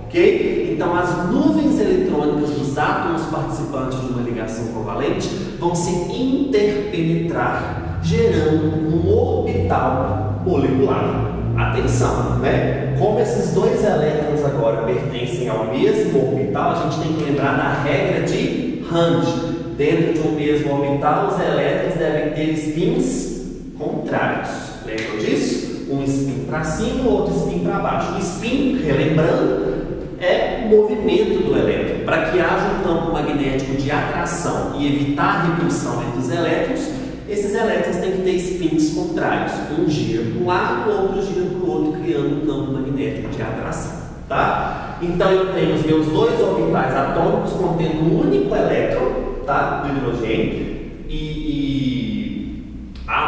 Speaker 1: Ok? Então, as nuvens eletrônicas dos átomos participantes de uma ligação covalente vão se interpenetrar, gerando um orbital molecular. Atenção, né? Como esses dois elétrons agora pertencem ao mesmo orbital, a gente tem que lembrar da regra de Hund. Dentro de um mesmo orbital, os elétrons devem ter spins contrários. Lembram disso? Um spin para cima, o outro spin para baixo. O spin, relembrando, é o movimento do elétron. Para que haja um campo magnético de atração e evitar a repulsão entre os elétrons, esses elétrons têm que ter spins contrários. Um gira para um lado, o outro gira para o outro, criando um campo magnético de atração. Tá? Então eu tenho os meus dois orbitais atômicos contendo um único elétron, tá? Do hidrogênio.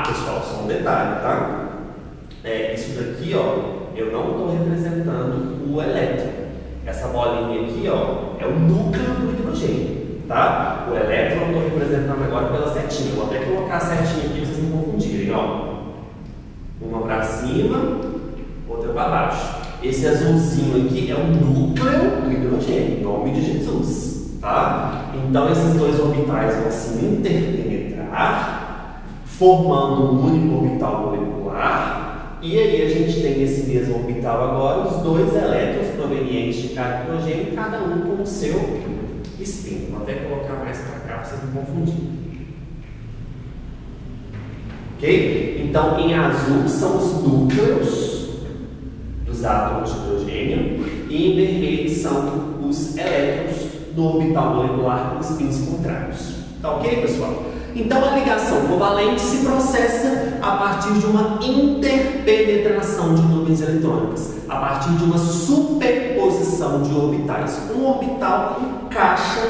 Speaker 1: Pessoal, só um detalhe, tá? Isso daqui, ó, eu não estou representando o elétron. Essa bolinha aqui, ó, é o núcleo do hidrogênio, tá? O elétron eu estou representando agora pela setinha. Vou até colocar a setinha aqui para vocês não confundirem, ó. Uma para cima, outra para baixo. Esse azulzinho aqui é o núcleo do hidrogênio, em nome de Jesus, tá? Então esses dois orbitais vão se interpenetrar, formando um único orbital molecular. E aí a gente tem nesse mesmo orbital agora os dois elétrons provenientes de cada hidrogênio, cada um com o seu spin. Vou até colocar mais para cá para vocês não confundirem. Ok? Então, em azul são os núcleos dos átomos de hidrogênio e em vermelho são os elétrons do orbital molecular com spins contrários. Tá ok, pessoal? Então, a ligação covalente se processa a partir de uma interpenetração de nuvens eletrônicas, a partir de uma superposição de orbitais. Um orbital encaixa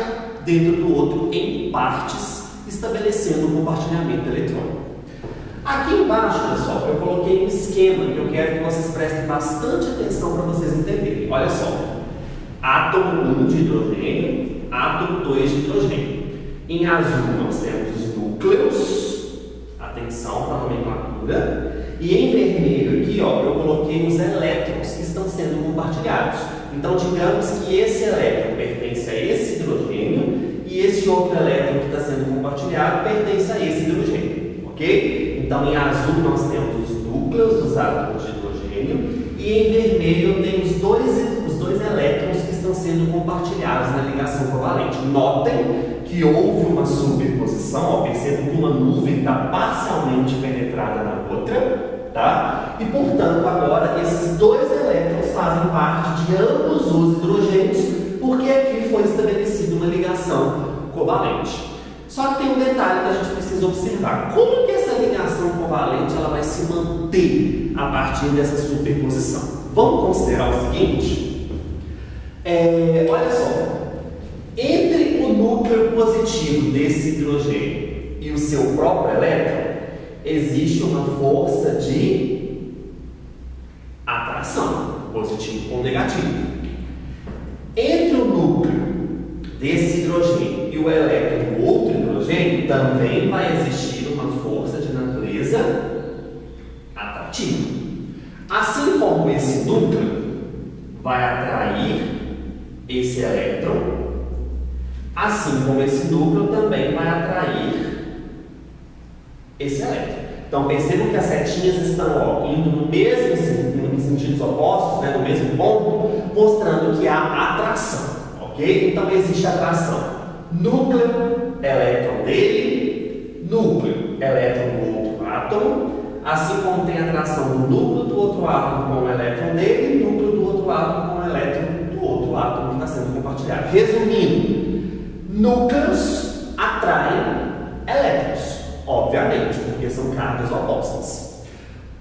Speaker 1: dentro do outro em partes, estabelecendo um compartilhamento eletrônico. Aqui embaixo, pessoal, eu coloquei um esquema que eu quero que vocês prestem bastante atenção para vocês entenderem. Olha só, átomo 1 de hidrogênio, átomo 2 de hidrogênio. Em azul nós temos os núcleos, atenção para a nomenclatura, e em vermelho aqui, ó, eu coloquei os elétrons que estão sendo compartilhados. Então, digamos que esse elétron pertence a esse hidrogênio e esse outro elétron que está sendo compartilhado pertence a esse hidrogênio, ok? Então, em azul nós temos os núcleos dos átomos de hidrogênio e em vermelho eu tenho os dois elétrons que estão sendo compartilhados na ligação covalente. Notem que houve uma superposição, ó, percebam que uma nuvem está parcialmente penetrada na outra, tá? E, portanto, agora esses dois elétrons fazem parte de ambos os hidrogênios, porque aqui foi estabelecida uma ligação covalente. Só que tem um detalhe que a gente precisa observar. Como que essa ligação covalente ela vai se manter a partir dessa superposição? Vamos considerar o seguinte, olha só, entre o núcleo positivo desse hidrogênio e o seu próprio elétron, existe uma força de atração, positivo com negativo. Entre o núcleo desse hidrogênio e o elétron do outro hidrogênio, também vai existir uma força de natureza atrativa. Assim como esse núcleo vai atrair esse elétron, assim como esse núcleo também vai atrair esse elétron. Então percebam que as setinhas estão indo no mesmo em sentidos opostos, né, no mesmo ponto, mostrando que há atração, ok? Então existe atração núcleo, elétron dele, núcleo, elétron do outro átomo, assim como tem atração do núcleo do outro átomo com o elétron dele e núcleo do outro átomo com o elétron do outro átomo que está sendo compartilhado. Resumindo, núcleos atraem elétrons, obviamente, porque são cargas opostas.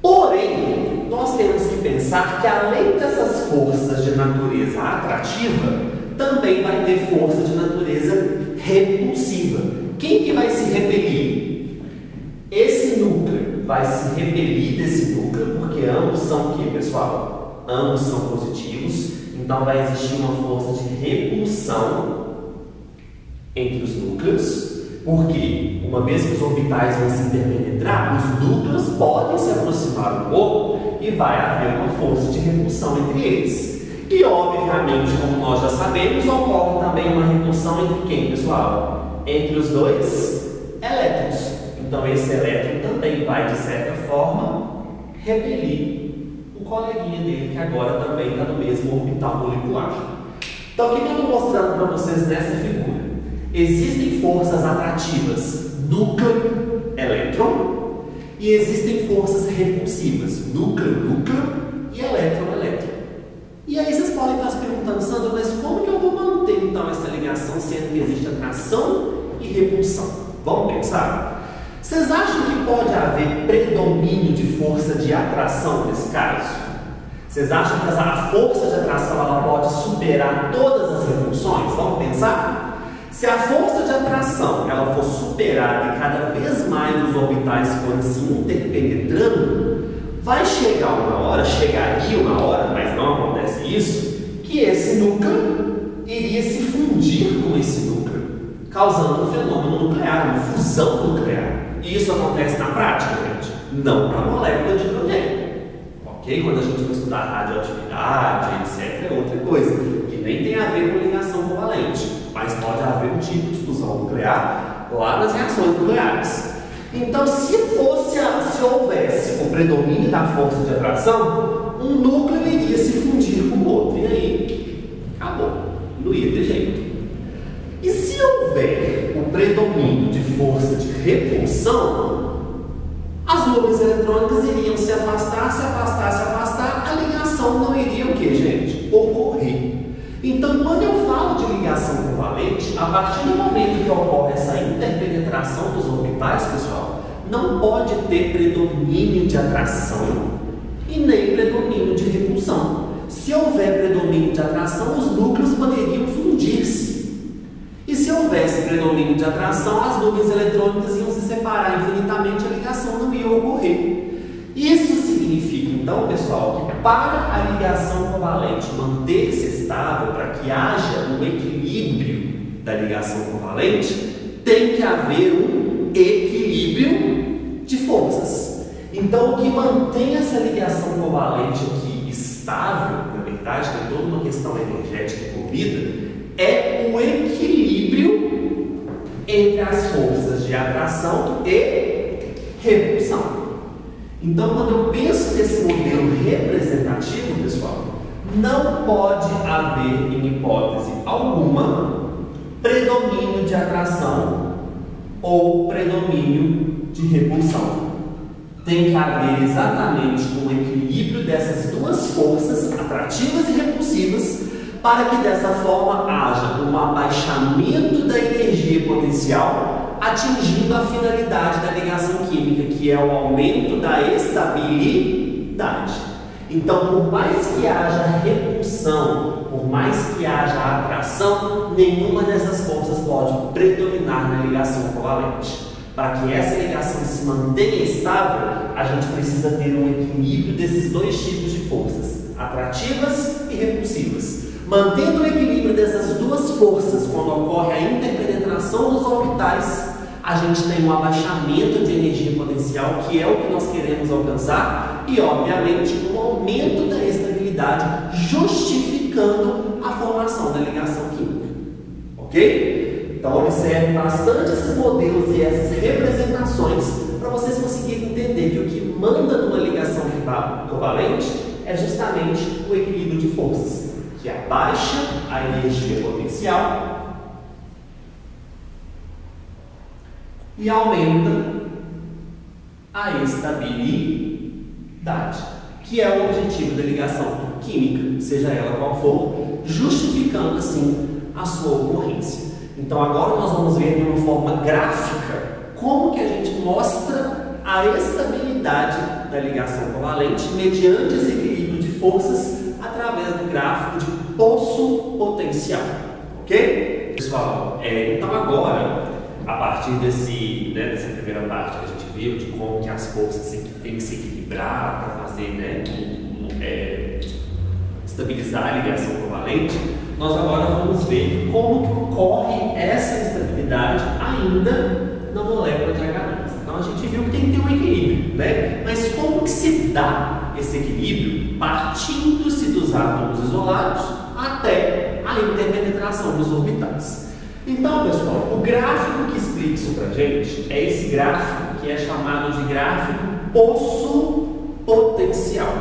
Speaker 1: Porém, nós temos que pensar que além dessas forças de natureza atrativa, também vai ter força de natureza repulsiva. Quem que vai se repelir? Esse núcleo vai se repelir desse núcleo, porque ambos são o que, pessoal? Ambos são positivos, então vai existir uma força de repulsão entre os núcleos, porque uma vez que os orbitais vão se interpenetrar, os núcleos podem se aproximar um pouco e vai haver uma força de repulsão entre eles. E obviamente, como nós já sabemos, ocorre também uma repulsão entre quem, pessoal? Entre os dois elétrons. Então esse elétron também vai, de certa forma, repelir o coleguinha dele, que agora também está no mesmo orbital molecular. Então o que eu estou mostrando para vocês nessa figura? Existem forças atrativas, núcleo, elétron, e existem forças repulsivas, núcleo, núcleo e elétron, elétron. E aí vocês podem estar se perguntando, Sandra, mas como que eu vou manter então essa ligação sendo que existe atração e repulsão? Vamos pensar? Vocês acham que pode haver predomínio de força de atração nesse caso? Vocês acham que a força de atração ela pode superar todas as repulsões? Vamos pensar? Se a força de atração ela for superada e cada vez mais os orbitais forem se interpenetrando, vai chegar uma hora, chegaria uma hora, mas não acontece isso, que esse núcleo iria se fundir com esse núcleo, causando um fenômeno nuclear, uma fusão nuclear. E isso acontece na prática, gente? Não para a molécula de hidrogênio. Ok? Quando a gente vai estudar radioatividade, etc., é outra coisa, que nem tem a ver com ligação covalente, mas pode haver um tipo de fusão nuclear lá nas reações nucleares. Então, se houvesse o predomínio da força de atração, um núcleo iria se fundir com o outro. E aí, acabou. Não ia ter jeito. E se houver o predomínio de força de repulsão, as nuvens eletrônicas iriam se afastar, a ligação não iria o que, gente? Ocorrer. Então, quando eu falo de ligação covalente, a partir do momento que ocorre essa interpenetração dos orbitais, pessoal, não pode ter predomínio de atração e nem predomínio de repulsão. Se houver predomínio de atração, os núcleos poderiam fundir-se. E se houvesse predomínio de atração, as nuvens eletrônicas iam se separar infinitamente, a ligação não ia ocorrer. Isso significa, então, pessoal, que para a ligação covalente manter-se estável, para que haja um equilíbrio da ligação covalente, tem que haver um equilíbrio de forças. Então, o que mantém essa ligação covalente aqui estável, na verdade, tem toda uma questão energética envolvida, é o equilíbrio entre as forças de atração e repulsão. Então, quando eu penso nesse modelo representativo, pessoal, não pode haver, em hipótese alguma, predomínio de atração ou predomínio de repulsão. Tem que haver exatamente um equilíbrio dessas duas forças, atrativas e repulsivas, para que dessa forma haja um abaixamento da energia potencial, atingindo a finalidade da ligação química, que é o aumento da estabilidade. Então, por mais que haja repulsão, por mais que haja atração, nenhuma dessas forças pode predominar na ligação covalente. Para que essa ligação se mantenha estável, a gente precisa ter um equilíbrio desses dois tipos de forças, atrativas e repulsivas. Mantendo o equilíbrio dessas duas forças, quando ocorre a interpenetração dos orbitais, a gente tem um abaixamento de energia potencial, que é o que nós queremos alcançar, e obviamente um aumento da estabilidade, justificando a formação da ligação química. Ok? Então observe bastante esses modelos e essas representações para vocês conseguirem entender que o que manda numa ligação covalente é justamente o equilíbrio de forças, que abaixa a energia potencial e aumenta a estabilidade, que é o objetivo da ligação química, seja ela qual for, justificando assim a sua ocorrência. Então agora nós vamos ver de uma forma gráfica como que a gente mostra a estabilidade da ligação covalente mediante esse equilíbrio de forças através do gráfico de poço potencial, ok? Pessoal, então agora, a partir dessa primeira parte que a gente viu, de como que as forças têm que se equilibrar para fazer, estabilizar a ligação covalente, nós agora vamos ver como que ocorre essa estabilidade ainda na molécula de H2. Então a gente viu que tem que ter um equilíbrio, né? Mas como que se dá esse equilíbrio partindo-se dos átomos isolados até a interpenetração dos orbitais? Então, pessoal, o gráfico que explica isso para a gente é esse gráfico que é chamado de gráfico poço potencial.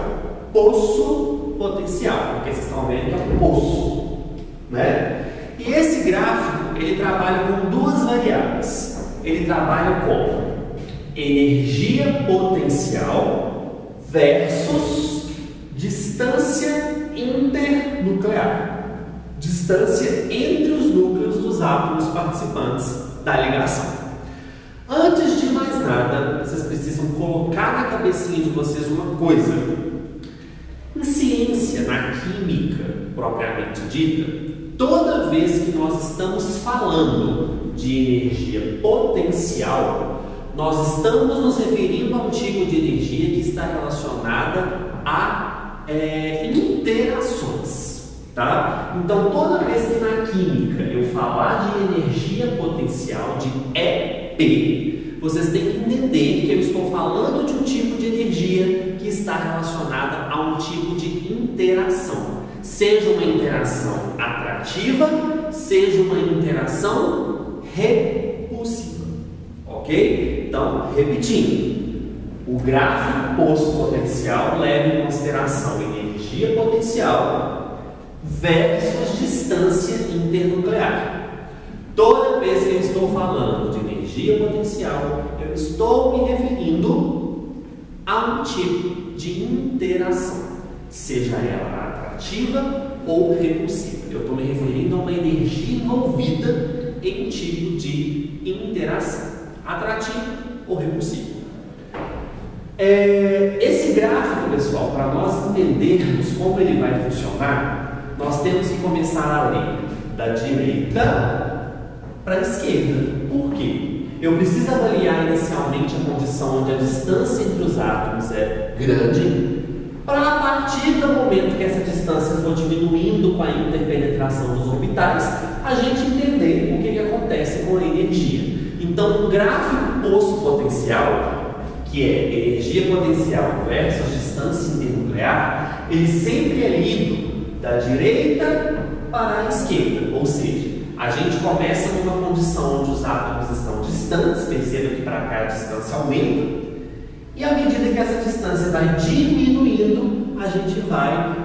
Speaker 1: Poço potencial, porque vocês estão vendo que é um poço, né? E esse gráfico, ele trabalha com duas variáveis. Ele trabalha com energia potencial versus distância internuclear. Distância entre os núcleos dos átomos participantes da ligação. Antes de mais nada, vocês precisam colocar na cabecinha de vocês uma coisa. Em ciência, na química propriamente dita, toda vez que nós estamos falando de energia potencial, nós estamos nos referindo a um tipo de energia que está relacionada a interações. Tá? Então, toda vez que na química eu falar de energia potencial, de EP, vocês têm que entender que eu estou falando de um tipo de energia que está relacionada a um tipo de interação. Seja uma interação atrativa, seja uma interação repulsiva. Ok? Então, repetindo, o gráfico poço potencial leva em consideração energia potencial versus distância internuclear. Toda vez que eu estou falando de energia potencial, eu estou me referindo a um tipo de interação, seja ela atrativa ou repulsiva. Eu estou me referindo a uma energia envolvida em um tipo de interação, atrativa ou repulsiva. Esse gráfico, pessoal, para nós entendermos como ele vai funcionar, nós temos que começar a ler da direita para a esquerda. Por quê? Eu preciso avaliar inicialmente a condição onde a distância entre os átomos é grande, para a partir do momento que essa distância for diminuindo com a interpenetração dos orbitais, a gente entender o que acontece com a energia. Então, um gráfico poço potencial, que é energia potencial versus distância internuclear, ele sempre é lido da direita para a esquerda, ou seja, a gente começa numa condição onde os átomos estão distantes, perceba que para cá a distância aumenta, e à medida que essa distância vai diminuindo, a gente vai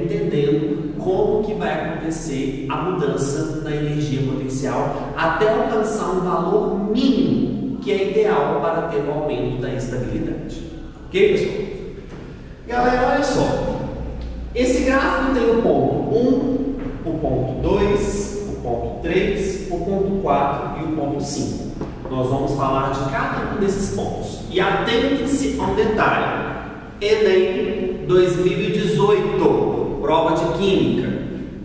Speaker 1: entendendo como que vai acontecer a mudança da energia potencial até alcançar um valor mínimo, que é ideal para ter o aumento da estabilidade. Ok, pessoal? Galera, olha só. Esse gráfico tem o ponto 1, o ponto 2, o ponto 3, o ponto 4 e o ponto 5. Nós vamos falar de cada um desses pontos. E atentem-se a um detalhe. Enem 2018, prova de química,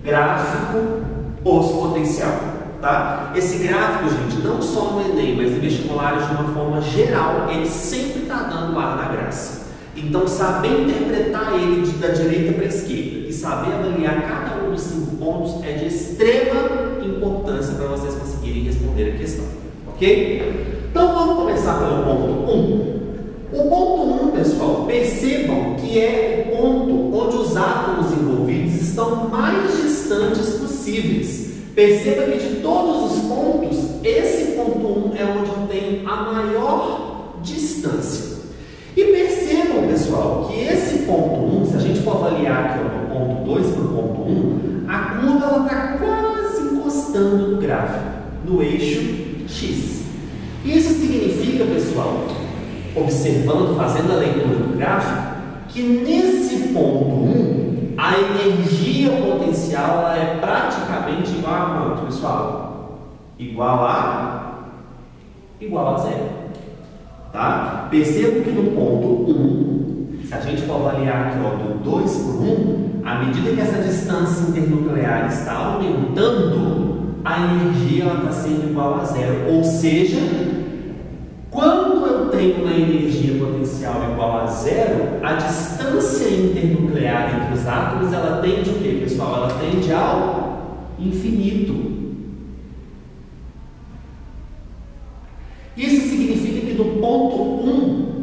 Speaker 1: gráfico poço potencial. Tá? Esse gráfico, gente, não só no Enem, mas em vestibulares de uma forma geral, ele sempre está dando ar da graça. Então, saber interpretar ele da direita para a esquerda e saber avaliar cada um dos 5 pontos é de extrema importância para vocês conseguirem responder a questão. Ok? Então, vamos começar pelo ponto 1. O ponto 1, pessoal, percebam que é o ponto onde os átomos envolvidos estão mais distantes possíveis. Perceba que de todos os pontos, esse ponto 1 é onde eu tenho a maior distância. E percebam, pessoal, que esse ponto 1, se a gente for avaliar aqui do ponto 2 para o ponto no eixo X. Isso significa, pessoal, observando, fazendo a leitura do gráfico, que nesse ponto 1, a energia potencial ela é praticamente igual a quanto, pessoal? Igual a zero. Tá? Perceba que no ponto 1, se a gente for avaliar aqui ó, do 2 por 1, à medida que essa distância internuclear está aumentando, a energia está sendo igual a zero. Ou seja, quando eu tenho uma energia potencial igual a zero, a distância internuclear entre os átomos, ela tende o quê, pessoal? Ela tende ao infinito. Isso significa que no ponto 1,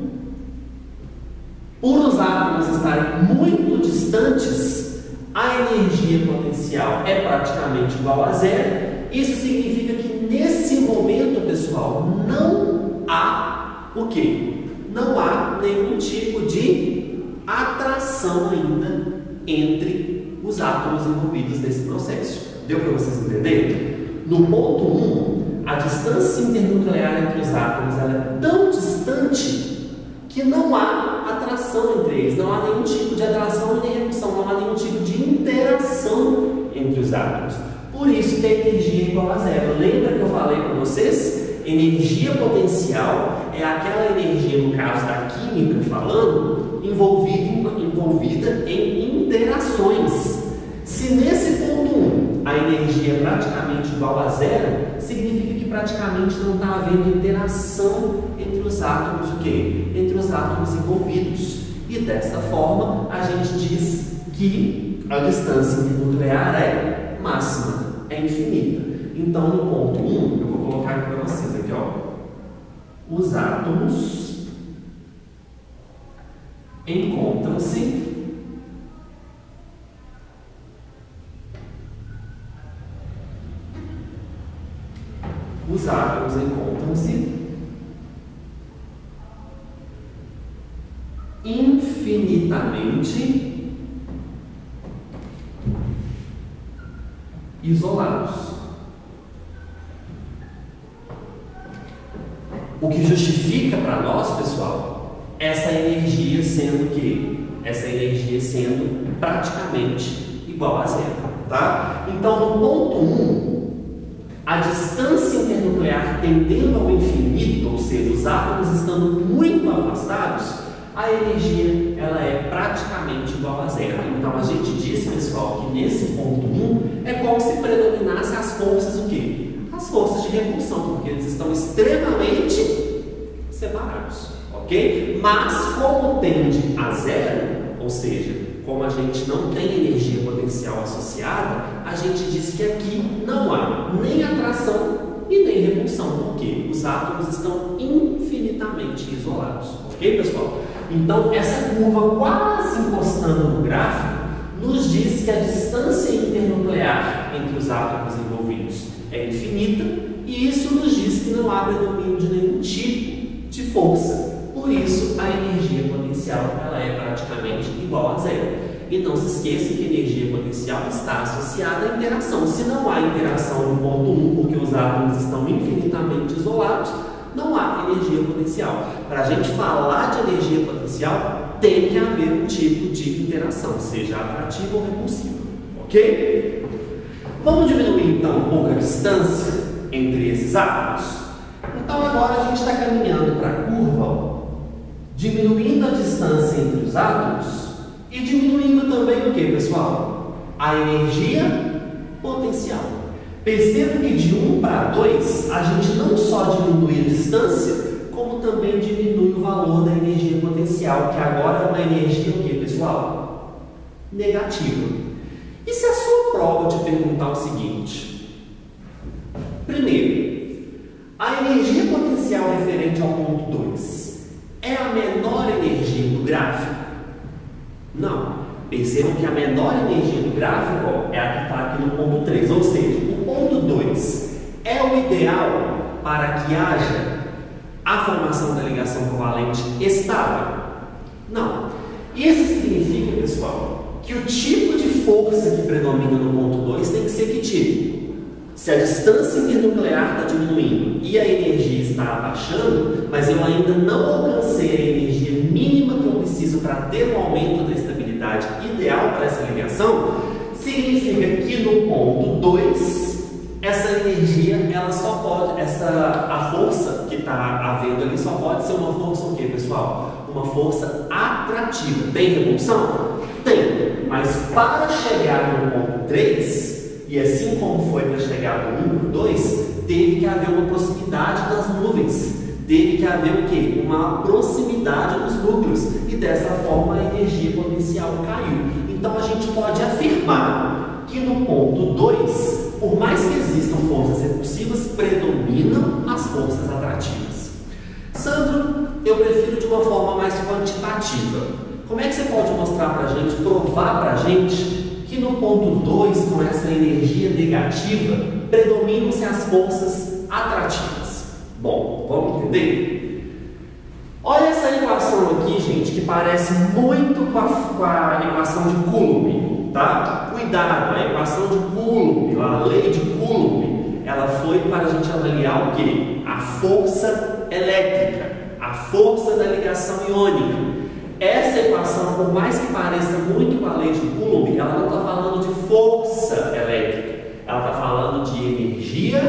Speaker 1: por os átomos estarem muito distantes, a energia potencial é praticamente igual a zero. Isso significa que nesse momento, pessoal, não há o quê? Não há nenhum tipo de atração ainda entre os átomos envolvidos nesse processo. Deu para vocês entenderem? No ponto 1, a distância internuclear entre os átomos ela é tão distante que não há atração entre eles, não há nenhum tipo de atração e nem repulsão, não há nenhum tipo de interação entre os átomos. Por isso que a energia é igual a zero. Lembra que eu falei para vocês? Energia potencial é aquela energia, no caso da química falando, envolvida em interações. Se nesse ponto 1 a energia é praticamente igual a zero, significa que praticamente não está havendo interação entre os átomos, o quê? Entre os átomos envolvidos. E desta forma, a gente diz que a distância internuclear é máxima, é infinita. Então, no ponto 1, eu vou colocar aqui para vocês, aqui, ó. Os átomos encontram-se infinitamente isolados. O que justifica para nós, pessoal, essa energia sendo o quê? Essa energia sendo praticamente igual a zero, tá? Então, no ponto 1, a distância internuclear tendendo ao infinito, ou seja, os átomos estando muito afastados, a energia ela é praticamente igual a zero. Então a gente diz, pessoal, que nesse ponto 1 é como se predominasse as forças o quê? As forças de repulsão, porque eles estão extremamente separados, ok? Mas como tende a zero, ou seja, como a gente não tem energia potencial associada, a gente diz que aqui não há nem atração e nem repulsão, porque os átomos estão infinitamente isolados, ok, pessoal? Então, essa curva quase encostando no gráfico nos diz que a distância internuclear entre os átomos envolvidos é infinita e isso nos diz que não há predomínio de nenhum tipo de força. Por isso, a energia potencial ela é praticamente igual a zero. E não se esqueça que a energia potencial está associada à interação. Se não há interação no ponto 1, porque os átomos estão infinitamente isolados, não há energia potencial. Para a gente falar de energia potencial, tem que haver um tipo de interação, seja atrativa ou repulsiva. Ok? Vamos diminuir então um pouco a distância entre esses átomos? Então agora a gente está caminhando para a curva, ó, diminuindo a distância entre os átomos e diminuindo também o que, pessoal? A energia potencial. Perceba que de 1 para 2, a gente não só diminui a distância, como também diminui o valor da energia potencial, que agora é uma energia o que, pessoal? Negativa. E se a sua prova te perguntar o seguinte? Primeiro, a energia potencial referente ao ponto 2 é a menor energia do gráfico? Não. Percebam que a menor energia do gráfico ó, é a que está aqui no ponto 3, ou seja, o ponto 2 é o ideal para que haja a formação da ligação covalente estável? Não. Isso significa, pessoal, que o tipo de força que predomina no ponto 2 tem que ser que tipo? Se a distância internuclear está diminuindo e a energia está abaixando, mas eu ainda não alcancei a energia mínima que eu preciso para ter um aumento da estabilidade ideal para essa ligação, significa que no ponto 2, essa energia, ela só pode, a força que está havendo ali só pode ser uma força o quê, pessoal? Uma força atrativa. Tem repulsão? Tem. Mas para chegar no ponto 3, e assim como foi para chegar do 1 para o 2, teve que haver uma proximidade das nuvens. Teve que haver o quê? Uma proximidade dos núcleos. E dessa forma a energia potencial caiu. Então a gente pode afirmar que no ponto 2, por mais que existam forças repulsivas, predominam as forças atrativas. Sandro, eu prefiro de uma forma mais quantitativa. Como é que você pode mostrar para a gente, provar para a gente, que no ponto 2, com essa energia negativa, predominam-se as forças atrativas? Bom, vamos entender? Olha essa equação aqui, gente, que parece muito com a equação de Coulomb, tá? Cuidado, a equação de Coulomb, a lei de Coulomb, ela foi para a gente avaliar o quê? A força elétrica, a força da ligação iônica. Essa equação, por mais que pareça muito com a lei de Coulomb, ela não está falando de força elétrica, ela está falando de energia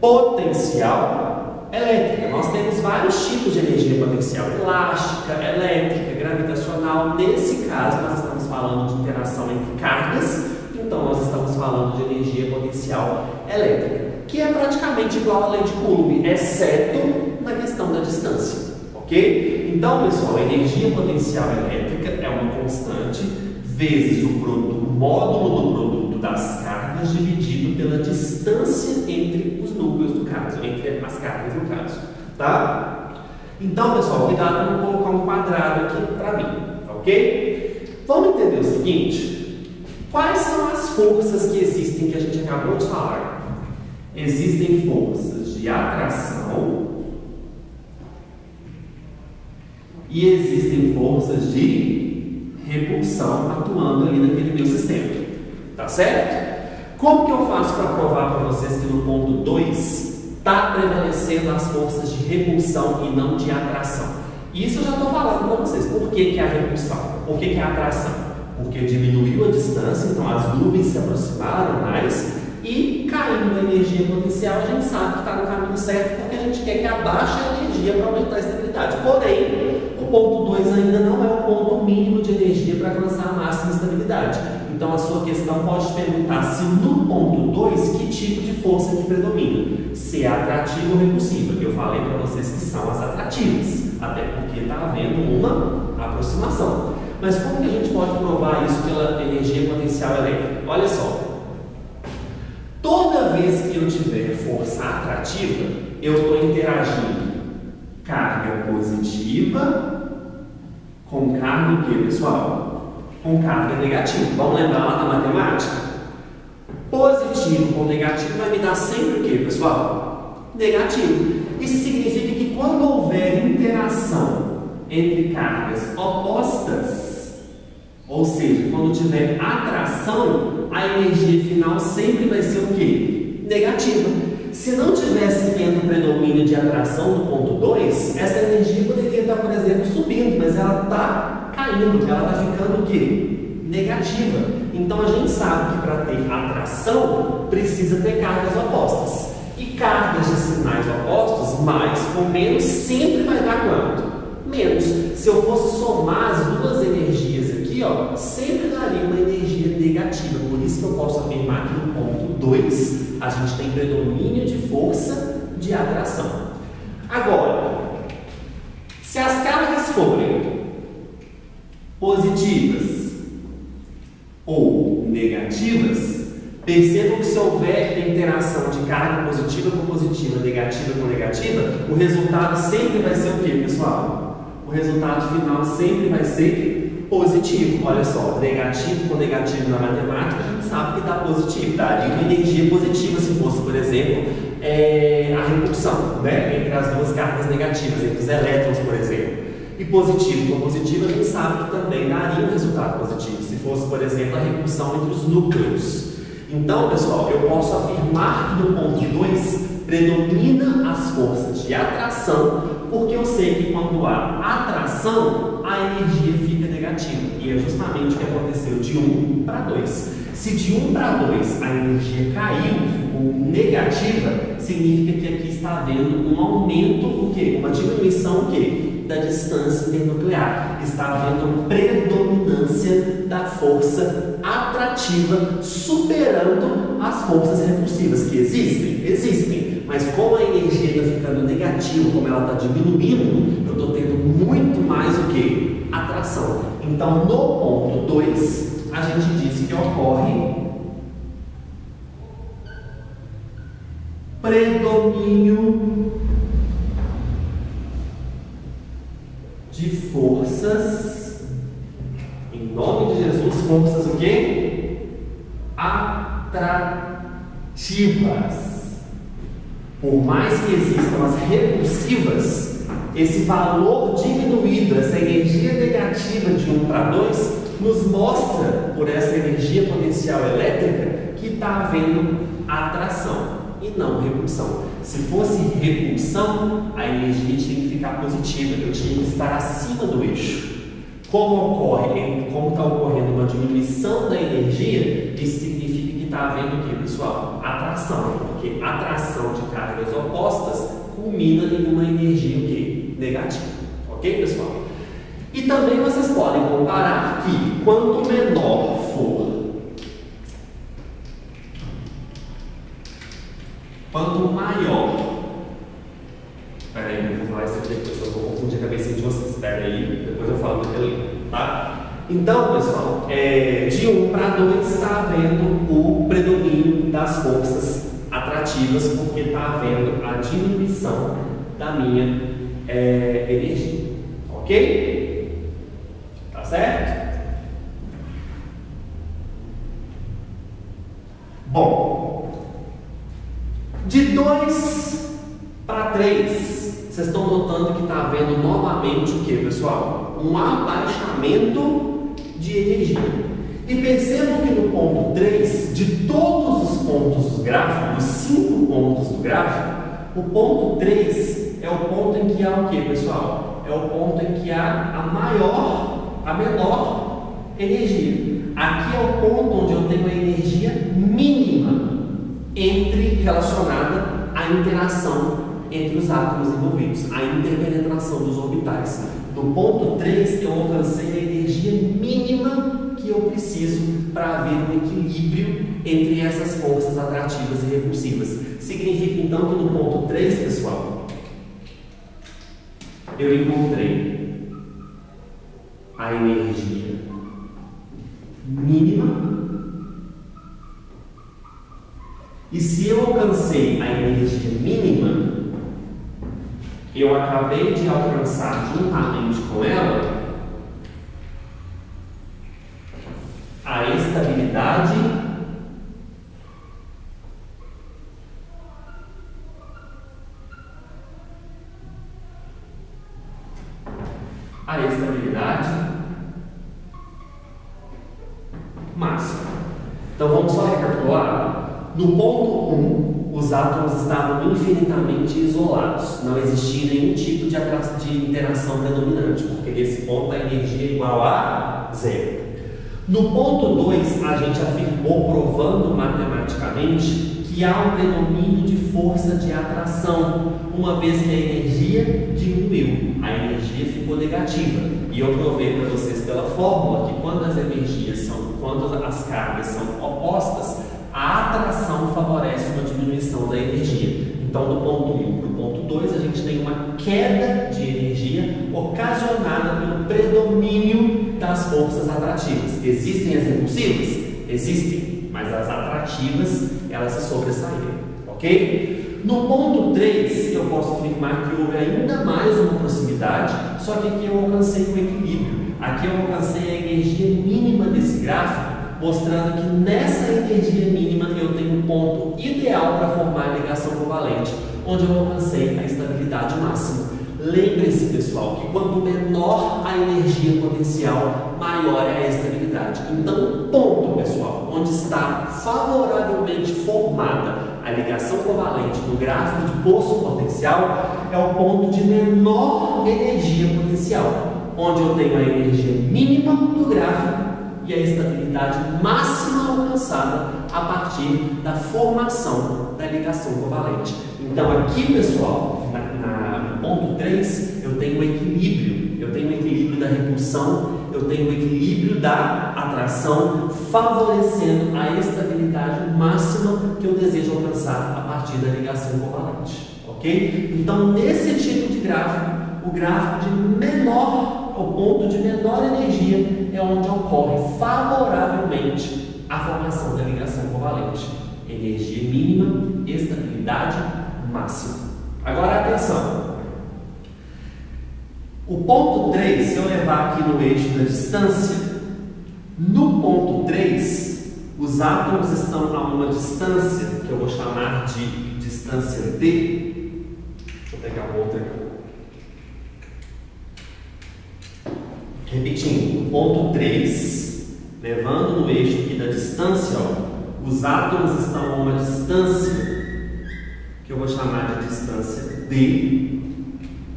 Speaker 1: potencial elétrica. Nós temos vários tipos de energia potencial: elástica, elétrica, gravitacional. Nesse caso, nós estamos falando de interação entre cargas, então nós estamos falando de energia potencial elétrica, que é praticamente igual à lei de Coulomb, exceto na questão da distância. Ok? Então, pessoal, a energia potencial elétrica é uma constante vezes o módulo do produto das cargas dividido pela distância entre os núcleos do caso, entre as cargas no caso, tá? Então, pessoal, cuidado para não colocar um quadrado aqui para mim, ok? Vamos entender o seguinte: quais são as forças que existem que a gente acabou de falar? Existem forças de atração e existem forças de repulsão atuando ali naquele meu sistema. Tá certo? Como que eu faço para provar para vocês que no ponto 2 está prevalecendo as forças de repulsão e não de atração? Isso eu já estou falando para vocês. Por que é a repulsão? Por que é a atração? Porque diminuiu a distância, então as nuvens se aproximaram mais e caindo a energia potencial, a gente sabe que está no caminho certo, porque a gente quer que abaixe a energia para aumentar a estabilidade. Porém, o ponto 2 ainda não é o ponto mínimo de energia para alcançar a máxima estabilidade. Então a sua questão pode te perguntar se no ponto 2 que tipo de força que predomina, se é atrativa ou repulsiva. Eu falei para vocês que são as atrativas, até porque está havendo uma aproximação. Mas como que a gente pode provar isso pela energia potencial elétrica? Olha só, toda vez que eu tiver força atrativa, eu estou interagindo carga positiva com carga o quê, pessoal? Com carga negativa. Vamos lembrar lá da matemática? Positivo com negativo vai me dar sempre o quê, pessoal? Negativo. Isso significa que quando houver interação entre cargas opostas, ou seja, quando tiver atração, a energia final sempre vai ser o quê? Negativa. Se não tivesse tendo predomínio de atração no ponto 2, essa energia poderia estar, por exemplo, subindo, mas ela está caindo, ela está ficando o quê? Negativa. Então a gente sabe que para ter atração precisa ter cargas opostas. E cargas de sinais opostos, mais ou menos, sempre vai dar quanto? Menos. Se eu fosse somar as duas energias aqui, ó, sempre daria uma energia negativa. Por isso que eu posso afirmar que no ponto 2 a gente tem predomínio de força de atração. Agora, se as cargas forem positivas ou negativas, percebam que se houver interação de carga positiva com positiva, negativa com negativa, o resultado sempre vai ser o quê, pessoal? O resultado final sempre vai ser positivo. Olha só, negativo com negativo na matemática, a gente sabe que dá positivo, daria uma energia positiva se fosse, por exemplo, a repulsão, né, entre as duas cargas negativas, entre os elétrons, por exemplo. E positivo com positivo, a gente sabe que também daria um resultado positivo, se fosse, por exemplo, a repulsão entre os núcleos. Então, pessoal, eu posso afirmar que no ponto 2 predomina as forças de atração, porque eu sei que quando há atração, a energia fica negativa. E é justamente o que aconteceu de 1 para 2. Se de 1 para 2 a energia caiu, ficou negativa, significa que aqui está havendo um aumento, o quê? Uma diminuição, o quê? Da distância internuclear. Está havendo uma predominância da força atrativa superando as forças repulsivas que existem. Existem, mas como a energia está ficando negativa, como ela está diminuindo, eu estou tendo muito mais o que? Atração. Então, no ponto 2, a gente diz que ocorre predomínio de forças, em nome de Jesus, forças o quê? Atrativas. Por mais que existam as repulsivas, esse valor diminuído, essa energia negativa de 1 para 2, nos mostra, por essa energia potencial elétrica, que está havendo atração e não repulsão. Se fosse repulsão, a energia tinha que ficar positiva, eu tinha que estar acima do eixo. Como está ocorrendo uma diminuição da energia, isso significa que está havendo o que, pessoal? Atração, porque atração de cargas opostas culmina em uma energia o quê? Negativa. Ok, pessoal? E também vocês podem comparar que quanto menor for, quanto maior. Espera aí, eu vou falar isso aqui depois, eu vou confundir a cabeça de vocês. Espera aí, depois eu falo daquele livro, tá? Então, pessoal, de 1 para 2 está havendo o predomínio das forças atrativas, porque está havendo a diminuição da minha energia. Ok? Tá certo? Bom, de 2 para 3, vocês estão notando que está havendo novamente o que, pessoal? Um abaixamento de energia. E percebam que no ponto 3, de todos os pontos do gráfico, dos 5 pontos do gráfico, o ponto 3 é o ponto em que há o que, pessoal? É o ponto em que há a menor energia. Aqui é o ponto onde eu tenho a energia mínima relacionada à interação entre os átomos envolvidos, a interpenetração dos orbitais. No ponto 3, eu alcancei a energia mínima que eu preciso para haver um equilíbrio entre essas forças atrativas e repulsivas. Significa então que no ponto 3, pessoal, eu encontrei a energia mínima. E se eu alcancei a energia mínima, eu acabei de alcançar juntamente com ela a estabilidade máxima. Então vamos só recapitular. No ponto 1, os átomos estavam infinitamente isolados, não existia nenhum tipo de interação predominante, porque nesse ponto a energia é igual a zero. No ponto 2, a gente afirmou, provando matematicamente, que há um predomínio de força de atração, uma vez que a energia diminuiu, a energia ficou negativa. E eu provei para vocês pela fórmula que quando as cargas são opostas, a atração favorece uma diminuição da energia. Então, do ponto 1 para o ponto 2, a gente tem uma queda de energia ocasionada pelo predomínio das forças atrativas. Existem as repulsivas? Existem, mas as atrativas, elas se sobressaíram, ok? No ponto 3, eu posso afirmar que houve ainda mais uma proximidade, só que aqui eu alcancei um equilíbrio. Aqui eu alcancei a energia mínima desse gráfico, mostrando que nessa energia mínima eu tenho um ponto ideal para formar a ligação covalente, onde eu alcancei a estabilidade máxima. Lembre-se, pessoal, que quanto menor a energia potencial, maior é a estabilidade. Então, ponto, pessoal. pessoal, onde está favoravelmente formada a ligação covalente no gráfico de poço potencial, é o ponto de menor energia potencial, onde eu tenho a energia mínima do gráfico e a estabilidade máxima alcançada a partir da formação da ligação covalente. Então aqui, pessoal, no ponto 3, eu tenho o equilíbrio. Eu tenho o equilíbrio da repulsão, eu tenho o equilíbrio da atração, favorecendo a estabilidade máxima que eu desejo alcançar a partir da ligação covalente. Ok? Então, nesse tipo de gráfico, o gráfico de menor, o ponto de menor energia, é onde ocorre favoravelmente a formação da ligação covalente. Energia mínima, estabilidade máxima. Agora, atenção. O ponto 3, se eu levar aqui no eixo da distância, no ponto 3, os átomos estão a uma distância, que eu vou chamar de distância D. Deixa eu pegar o outro aqui. Repetindo, no ponto 3, levando no eixo aqui da distância, ó, os átomos estão a uma distância, que eu vou chamar de distância D,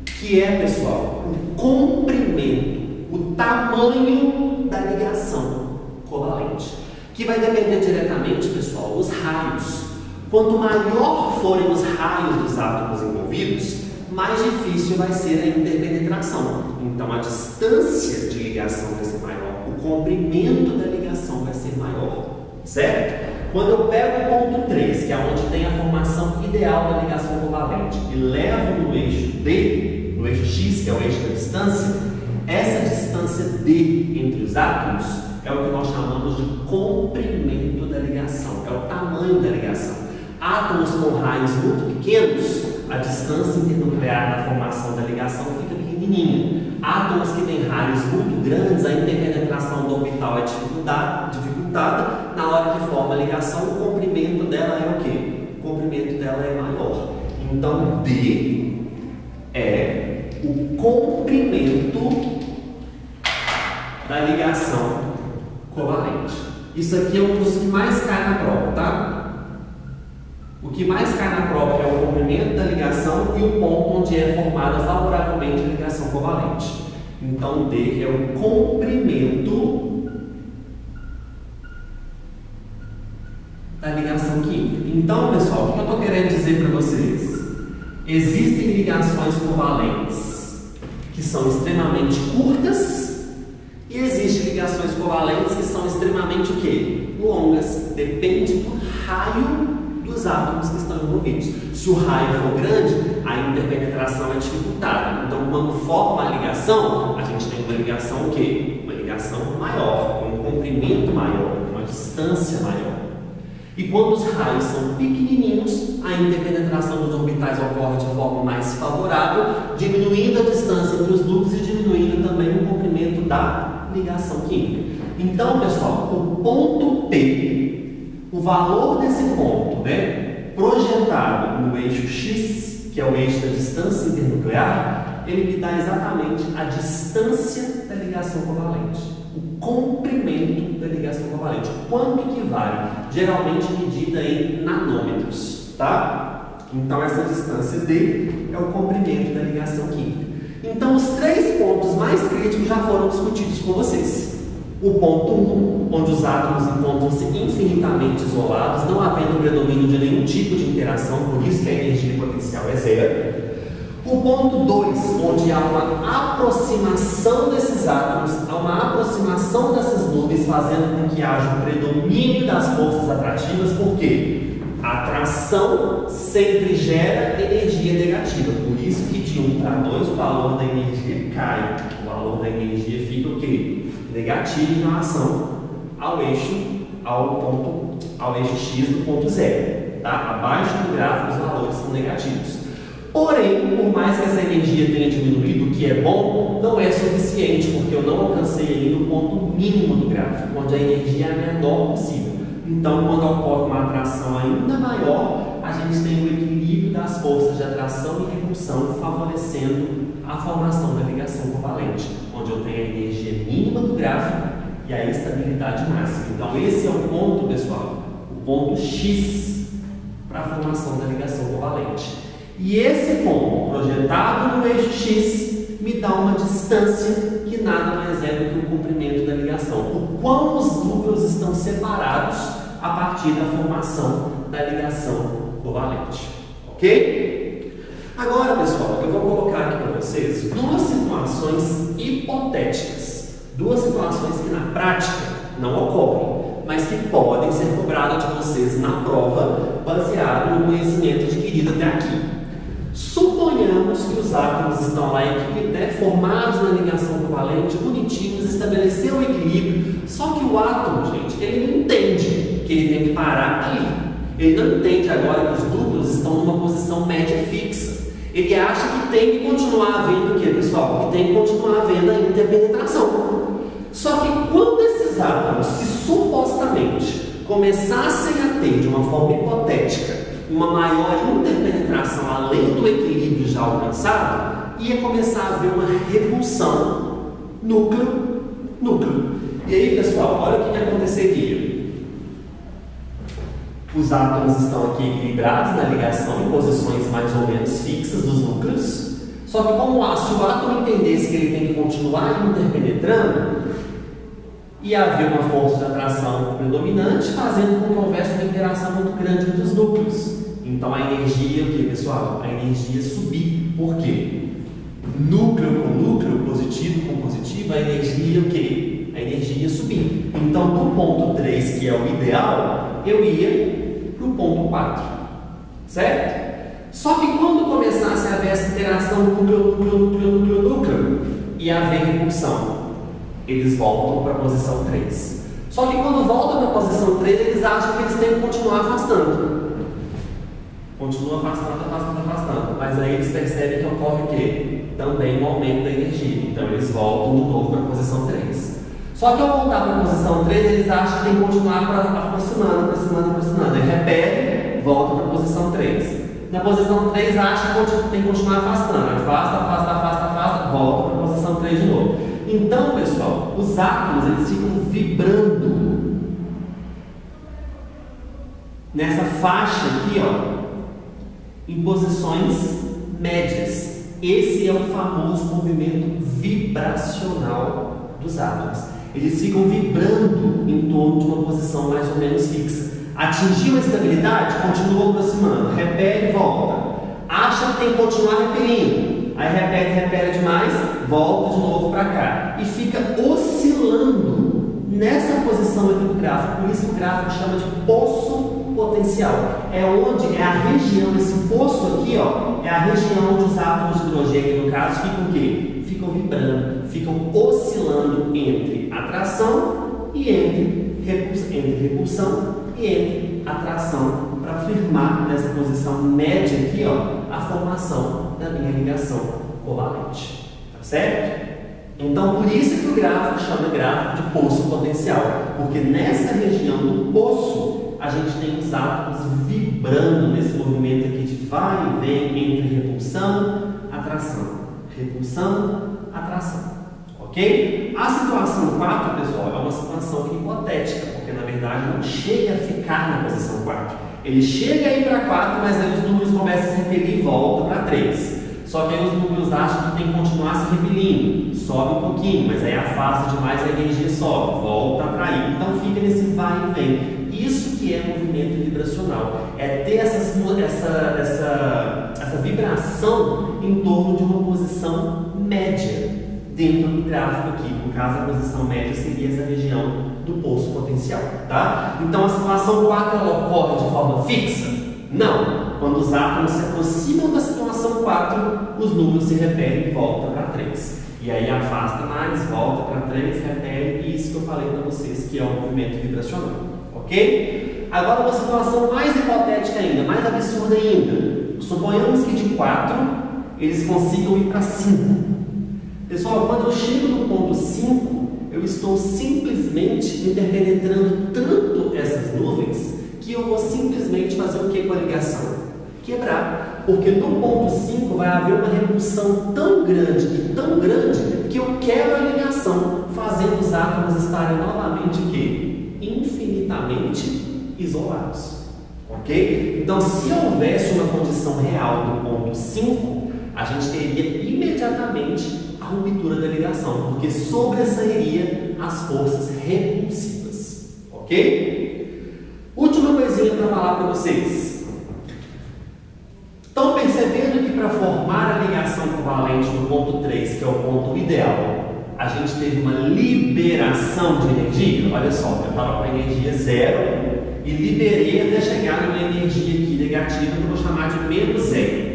Speaker 1: que é, pessoal, o comprimento, o tamanho da ligação covalente, que vai depender diretamente, pessoal, dos raios. Quanto maior forem os raios dos átomos envolvidos, mais difícil vai ser a interpenetração. Então, a distância de ligação vai ser maior, o comprimento da ligação vai ser maior, certo? Quando eu pego o ponto 3, que é onde tem a formação ideal da ligação covalente, e levo no eixo D, no eixo X, que é o eixo da distância, essa distância D entre os átomos é o que nós chamamos de comprimento da ligação, é o tamanho da ligação. Átomos com raios muito pequenos, a distância internuclear da formação da ligação fica pequenininha. Átomos que têm raios muito grandes, a interpenetração do orbital é dificultada. Na hora que forma a ligação, o comprimento dela é o quê? O comprimento dela é maior. Então, D é o comprimento da ligação covalente. Isso aqui é um dos que mais cai na prova, tá? O que mais cai na prova é o comprimento da ligação e o ponto onde é formada favoravelmente a ligação covalente. Então, D é o comprimento da ligação química. Então, pessoal, o que eu estou querendo dizer para vocês? Existem ligações covalentes que são extremamente curtas e existem ligações covalentes que são extremamente o quê? Longas. Depende do raio dos átomos que estão envolvidos. Se o raio for grande, a interpenetração é dificultada. Então, quando forma a ligação, a gente tem uma ligação o quê? Uma ligação maior, com um comprimento maior, uma distância maior. E quando os raios são pequenininhos, a interpenetração dos orbitais ocorre de forma mais favorável, diminuindo a distância entre os núcleos e diminuindo também o comprimento da ligação química. Então, pessoal, o ponto P, o valor desse ponto, projetado no eixo X, que é o eixo da distância internuclear, ele me dá exatamente a distância da ligação covalente. O comprimento da ligação covalente. Quanto que vale? Geralmente medida em nanômetros, tá? Então essa distância D é o comprimento da ligação química. Então os três pontos mais críticos já foram discutidos com vocês. O ponto 1, onde os átomos encontram-se infinitamente isolados, não havendo predomínio de nenhum tipo de interação, por isso que a energia potencial é zero. O ponto 2, onde há uma aproximação desses átomos, há uma aproximação dessas nuvens, fazendo com que haja um predomínio das forças atrativas, porque a atração sempre gera energia negativa. Por isso que de 1 para 2 o valor da energia cai, o valor da energia fica o quê? Negativo em relação ao eixo X do ponto 0. Tá? Abaixo do gráfico os valores são negativos. Porém, por mais que essa energia tenha diminuído, o que é bom, não é suficiente, porque eu não alcancei ainda o ponto mínimo do gráfico, onde a energia é a menor possível. Então, quando ocorre uma atração ainda maior, a gente tem o equilíbrio das forças de atração e repulsão, favorecendo a formação da ligação covalente, onde eu tenho a energia mínima do gráfico e a estabilidade máxima. Então esse é o ponto, pessoal, o ponto X para a formação da ligação covalente. E esse ponto projetado no eixo X me dá uma distância que nada mais é do que o comprimento da ligação, o quão os núcleos estão separados a partir da formação da ligação covalente. Ok? Agora, pessoal, eu vou colocar aqui para vocês duas situações hipotéticas, duas situações que na prática não ocorrem, mas que podem ser cobradas de vocês na prova, baseado no conhecimento adquirido até aqui. Suponhamos que os átomos estão lá formados na ligação covalente, bonitinhos, estabeleceu o equilíbrio, só que o átomo, gente, ele não entende que ele tem que parar ali. Ele não entende agora que os núcleos estão numa posição média fixa. Ele acha que tem que continuar havendo o quê, pessoal? Que tem que continuar havendo a interpenetração. Só que quando esses átomos, se supostamente começassem a ter, de uma forma hipotética, uma maior interpenetração além do equilíbrio já alcançado, ia começar a haver uma repulsão núcleo-núcleo. E aí, pessoal, olha o que aconteceria. Os átomos estão aqui equilibrados na ligação em posições mais ou menos fixas dos núcleos, só que se o átomo entendesse que ele tem que continuar interpenetrando, ia haver uma força de atração predominante, fazendo com que houvesse uma interação muito grande entre os núcleos. Então a energia, o que, pessoal? A energia subir. Por quê? Núcleo com núcleo, positivo com positivo, a energia, o quê? A energia subir. Então, do ponto 3, que é o ideal, eu ia para o ponto 4. Certo? Só que quando começasse a haver essa interação núcleo, ia haver repulsão. Eles voltam para a posição 3. Só que quando voltam para a posição 3, eles acham que eles têm que continuar afastando. Continua afastando. Mas aí eles percebem que ocorre o quê? Também um aumento da energia. Então eles voltam de novo para a posição 3. Só que ao voltar para a posição 3, eles acham que tem que continuar aproximando. Aí repete, volta para a posição 3. Na posição 3, acha que tem que continuar afastando. Afasta, volta para a posição 3 de novo. Então, pessoal, os átomos eles ficam vibrando nessa faixa aqui, ó, em posições médias. Esse é o famoso movimento vibracional dos átomos. Eles ficam vibrando em torno de uma posição mais ou menos fixa. Atingiu a estabilidade, continua aproximando, repele e volta. Acha que tem que continuar repelindo. Aí repele demais, volta de novo para cá. E fica oscilando nessa posição aqui do gráfico. Por isso que o gráfico chama de poço potencial. É onde é a região, esse poço aqui, ó, é a região onde os átomos de hidrogênio, no caso, ficam o quê? Ficam vibrando, ficam oscilando entre atração e entre repulsão e entre atração, para firmar nessa posição média aqui, ó, a formação da minha ligação covalente. Tá certo? Então, por isso que o gráfico chama gráfico de poço potencial, porque nessa região do poço a gente tem os átomos vibrando nesse movimento aqui de vai e vem entre repulsão, atração. Ok? A situação 4, pessoal, é uma situação hipotética, porque na verdade não chega a ficar na posição 4. Ele chega aí para 4, mas aí os núcleos começam a se repelir e volta para 3. Só que aí os núcleos acham que tem que continuar se repelindo, sobe um pouquinho, mas aí afasta demais, a energia sobe, volta a atrair. Então fica nesse vai e vem. Isso que é movimento vibracional, é ter essa vibração em torno de uma posição média dentro do gráfico aqui. No caso, a posição média seria essa região do poço potencial, tá? Então a situação 4 ela ocorre de forma fixa? Não. Quando os átomos se aproximam da situação 4, os núcleos se repelem e voltam para 3. E aí afasta mais, volta para 3, repele, e isso que eu falei para vocês, que é o movimento vibracional. Ok? Agora uma situação mais hipotética ainda, mais absurda ainda. Suponhamos que de 4 eles consigam ir para 5. Pessoal, quando eu chego no ponto 5, eu estou simplesmente interpenetrando tanto essas nuvens que eu vou simplesmente fazer o que com a ligação? Quebrar. Porque no ponto 5 vai haver uma repulsão tão grande e tão grande que eu quebro a ligação, fazendo os átomos estarem novamente o quê? Infinitamente isolados. Ok? Então, se houvesse uma condição real do ponto 5, a gente teria imediatamente a ruptura da ligação, porque sobressairia as forças repulsivas. Ok? Última coisinha para falar para vocês. Estão percebendo que para formar a ligação covalente no ponto 3, que é o ponto ideal, a gente teve uma liberação de energia? Olha só, eu estava com a energia 0 e liberei até chegar numa energia aqui negativa que eu vou chamar de menos 0.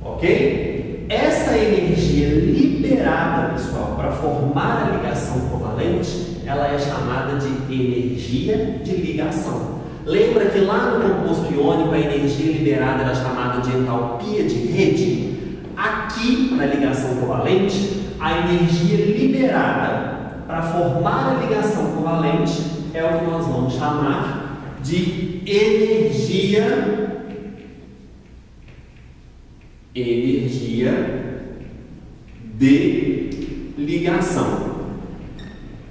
Speaker 1: Ok? Essa energia liberada, pessoal, para formar a ligação covalente, ela é chamada de energia de ligação. Lembra que lá no composto iônico a energia liberada era chamada de entalpia de rede? Aqui, na ligação covalente, a energia liberada para formar a ligação covalente é o que nós vamos chamar de energia de ligação.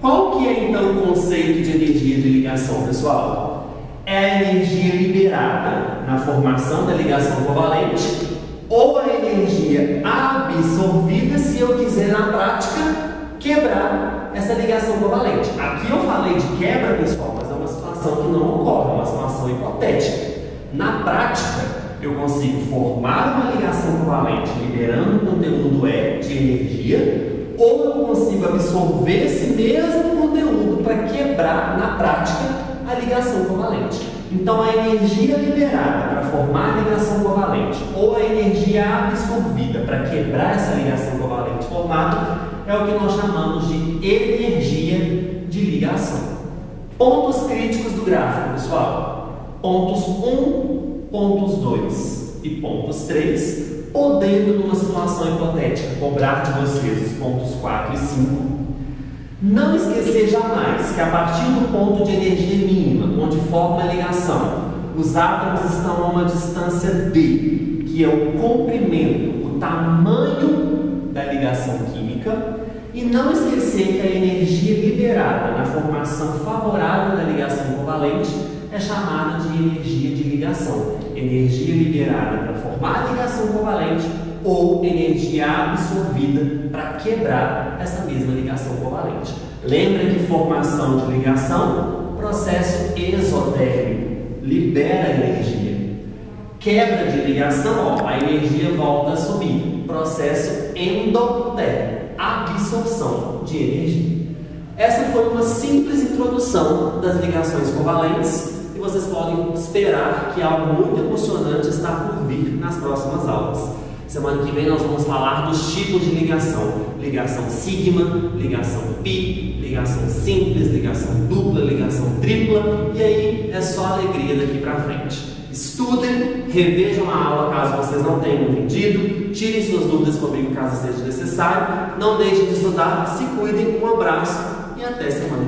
Speaker 1: Qual que é então o conceito de energia de ligação, pessoal? É a energia liberada na formação da ligação covalente ou a energia absorvida se eu quiser na prática quebrar essa ligação covalente. Aqui eu falei de quebra, pessoal, mas é uma situação que não ocorre, é uma situação hipotética. Na prática, eu consigo formar uma ligação covalente liberando um conteúdo E de energia, ou eu consigo absorver esse mesmo conteúdo para quebrar na prática a ligação covalente. Então, a energia liberada para formar a ligação covalente ou a energia absorvida para quebrar essa ligação covalente formada é o que nós chamamos de energia de ligação. Pontos críticos do gráfico, pessoal. Pontos 1, pontos 2 e pontos 3, podendo, numa situação hipotética, cobrar de vocês os pontos 4 e 5. Não esquecer jamais que a partir do ponto de energia mínima, onde forma a ligação, os átomos estão a uma distância D, que é o comprimento, o tamanho da ligação química, e não esquecer que a energia liberada na formação favorável da ligação covalente é chamada de energia de ligação. Energia liberada para formar a ligação covalente ou energia absorvida para quebrar essa mesma ligação covalente. Lembra que formação de ligação, processo exotérmico, libera energia. Quebra de ligação, ó, a energia volta a subir. Processo endotérmico, absorção de energia. Essa foi uma simples introdução das ligações covalentes e vocês podem esperar que algo muito emocionante está por vir nas próximas aulas. Semana que vem nós vamos falar dos tipos de ligação. Ligação sigma, ligação pi, ligação simples, ligação dupla, ligação tripla. E aí é só alegria daqui para frente. Estudem, revejam a aula caso vocês não tenham entendido. Tirem suas dúvidas comigo caso seja necessário. Não deixem de estudar, se cuidem, um abraço e até semana que vem.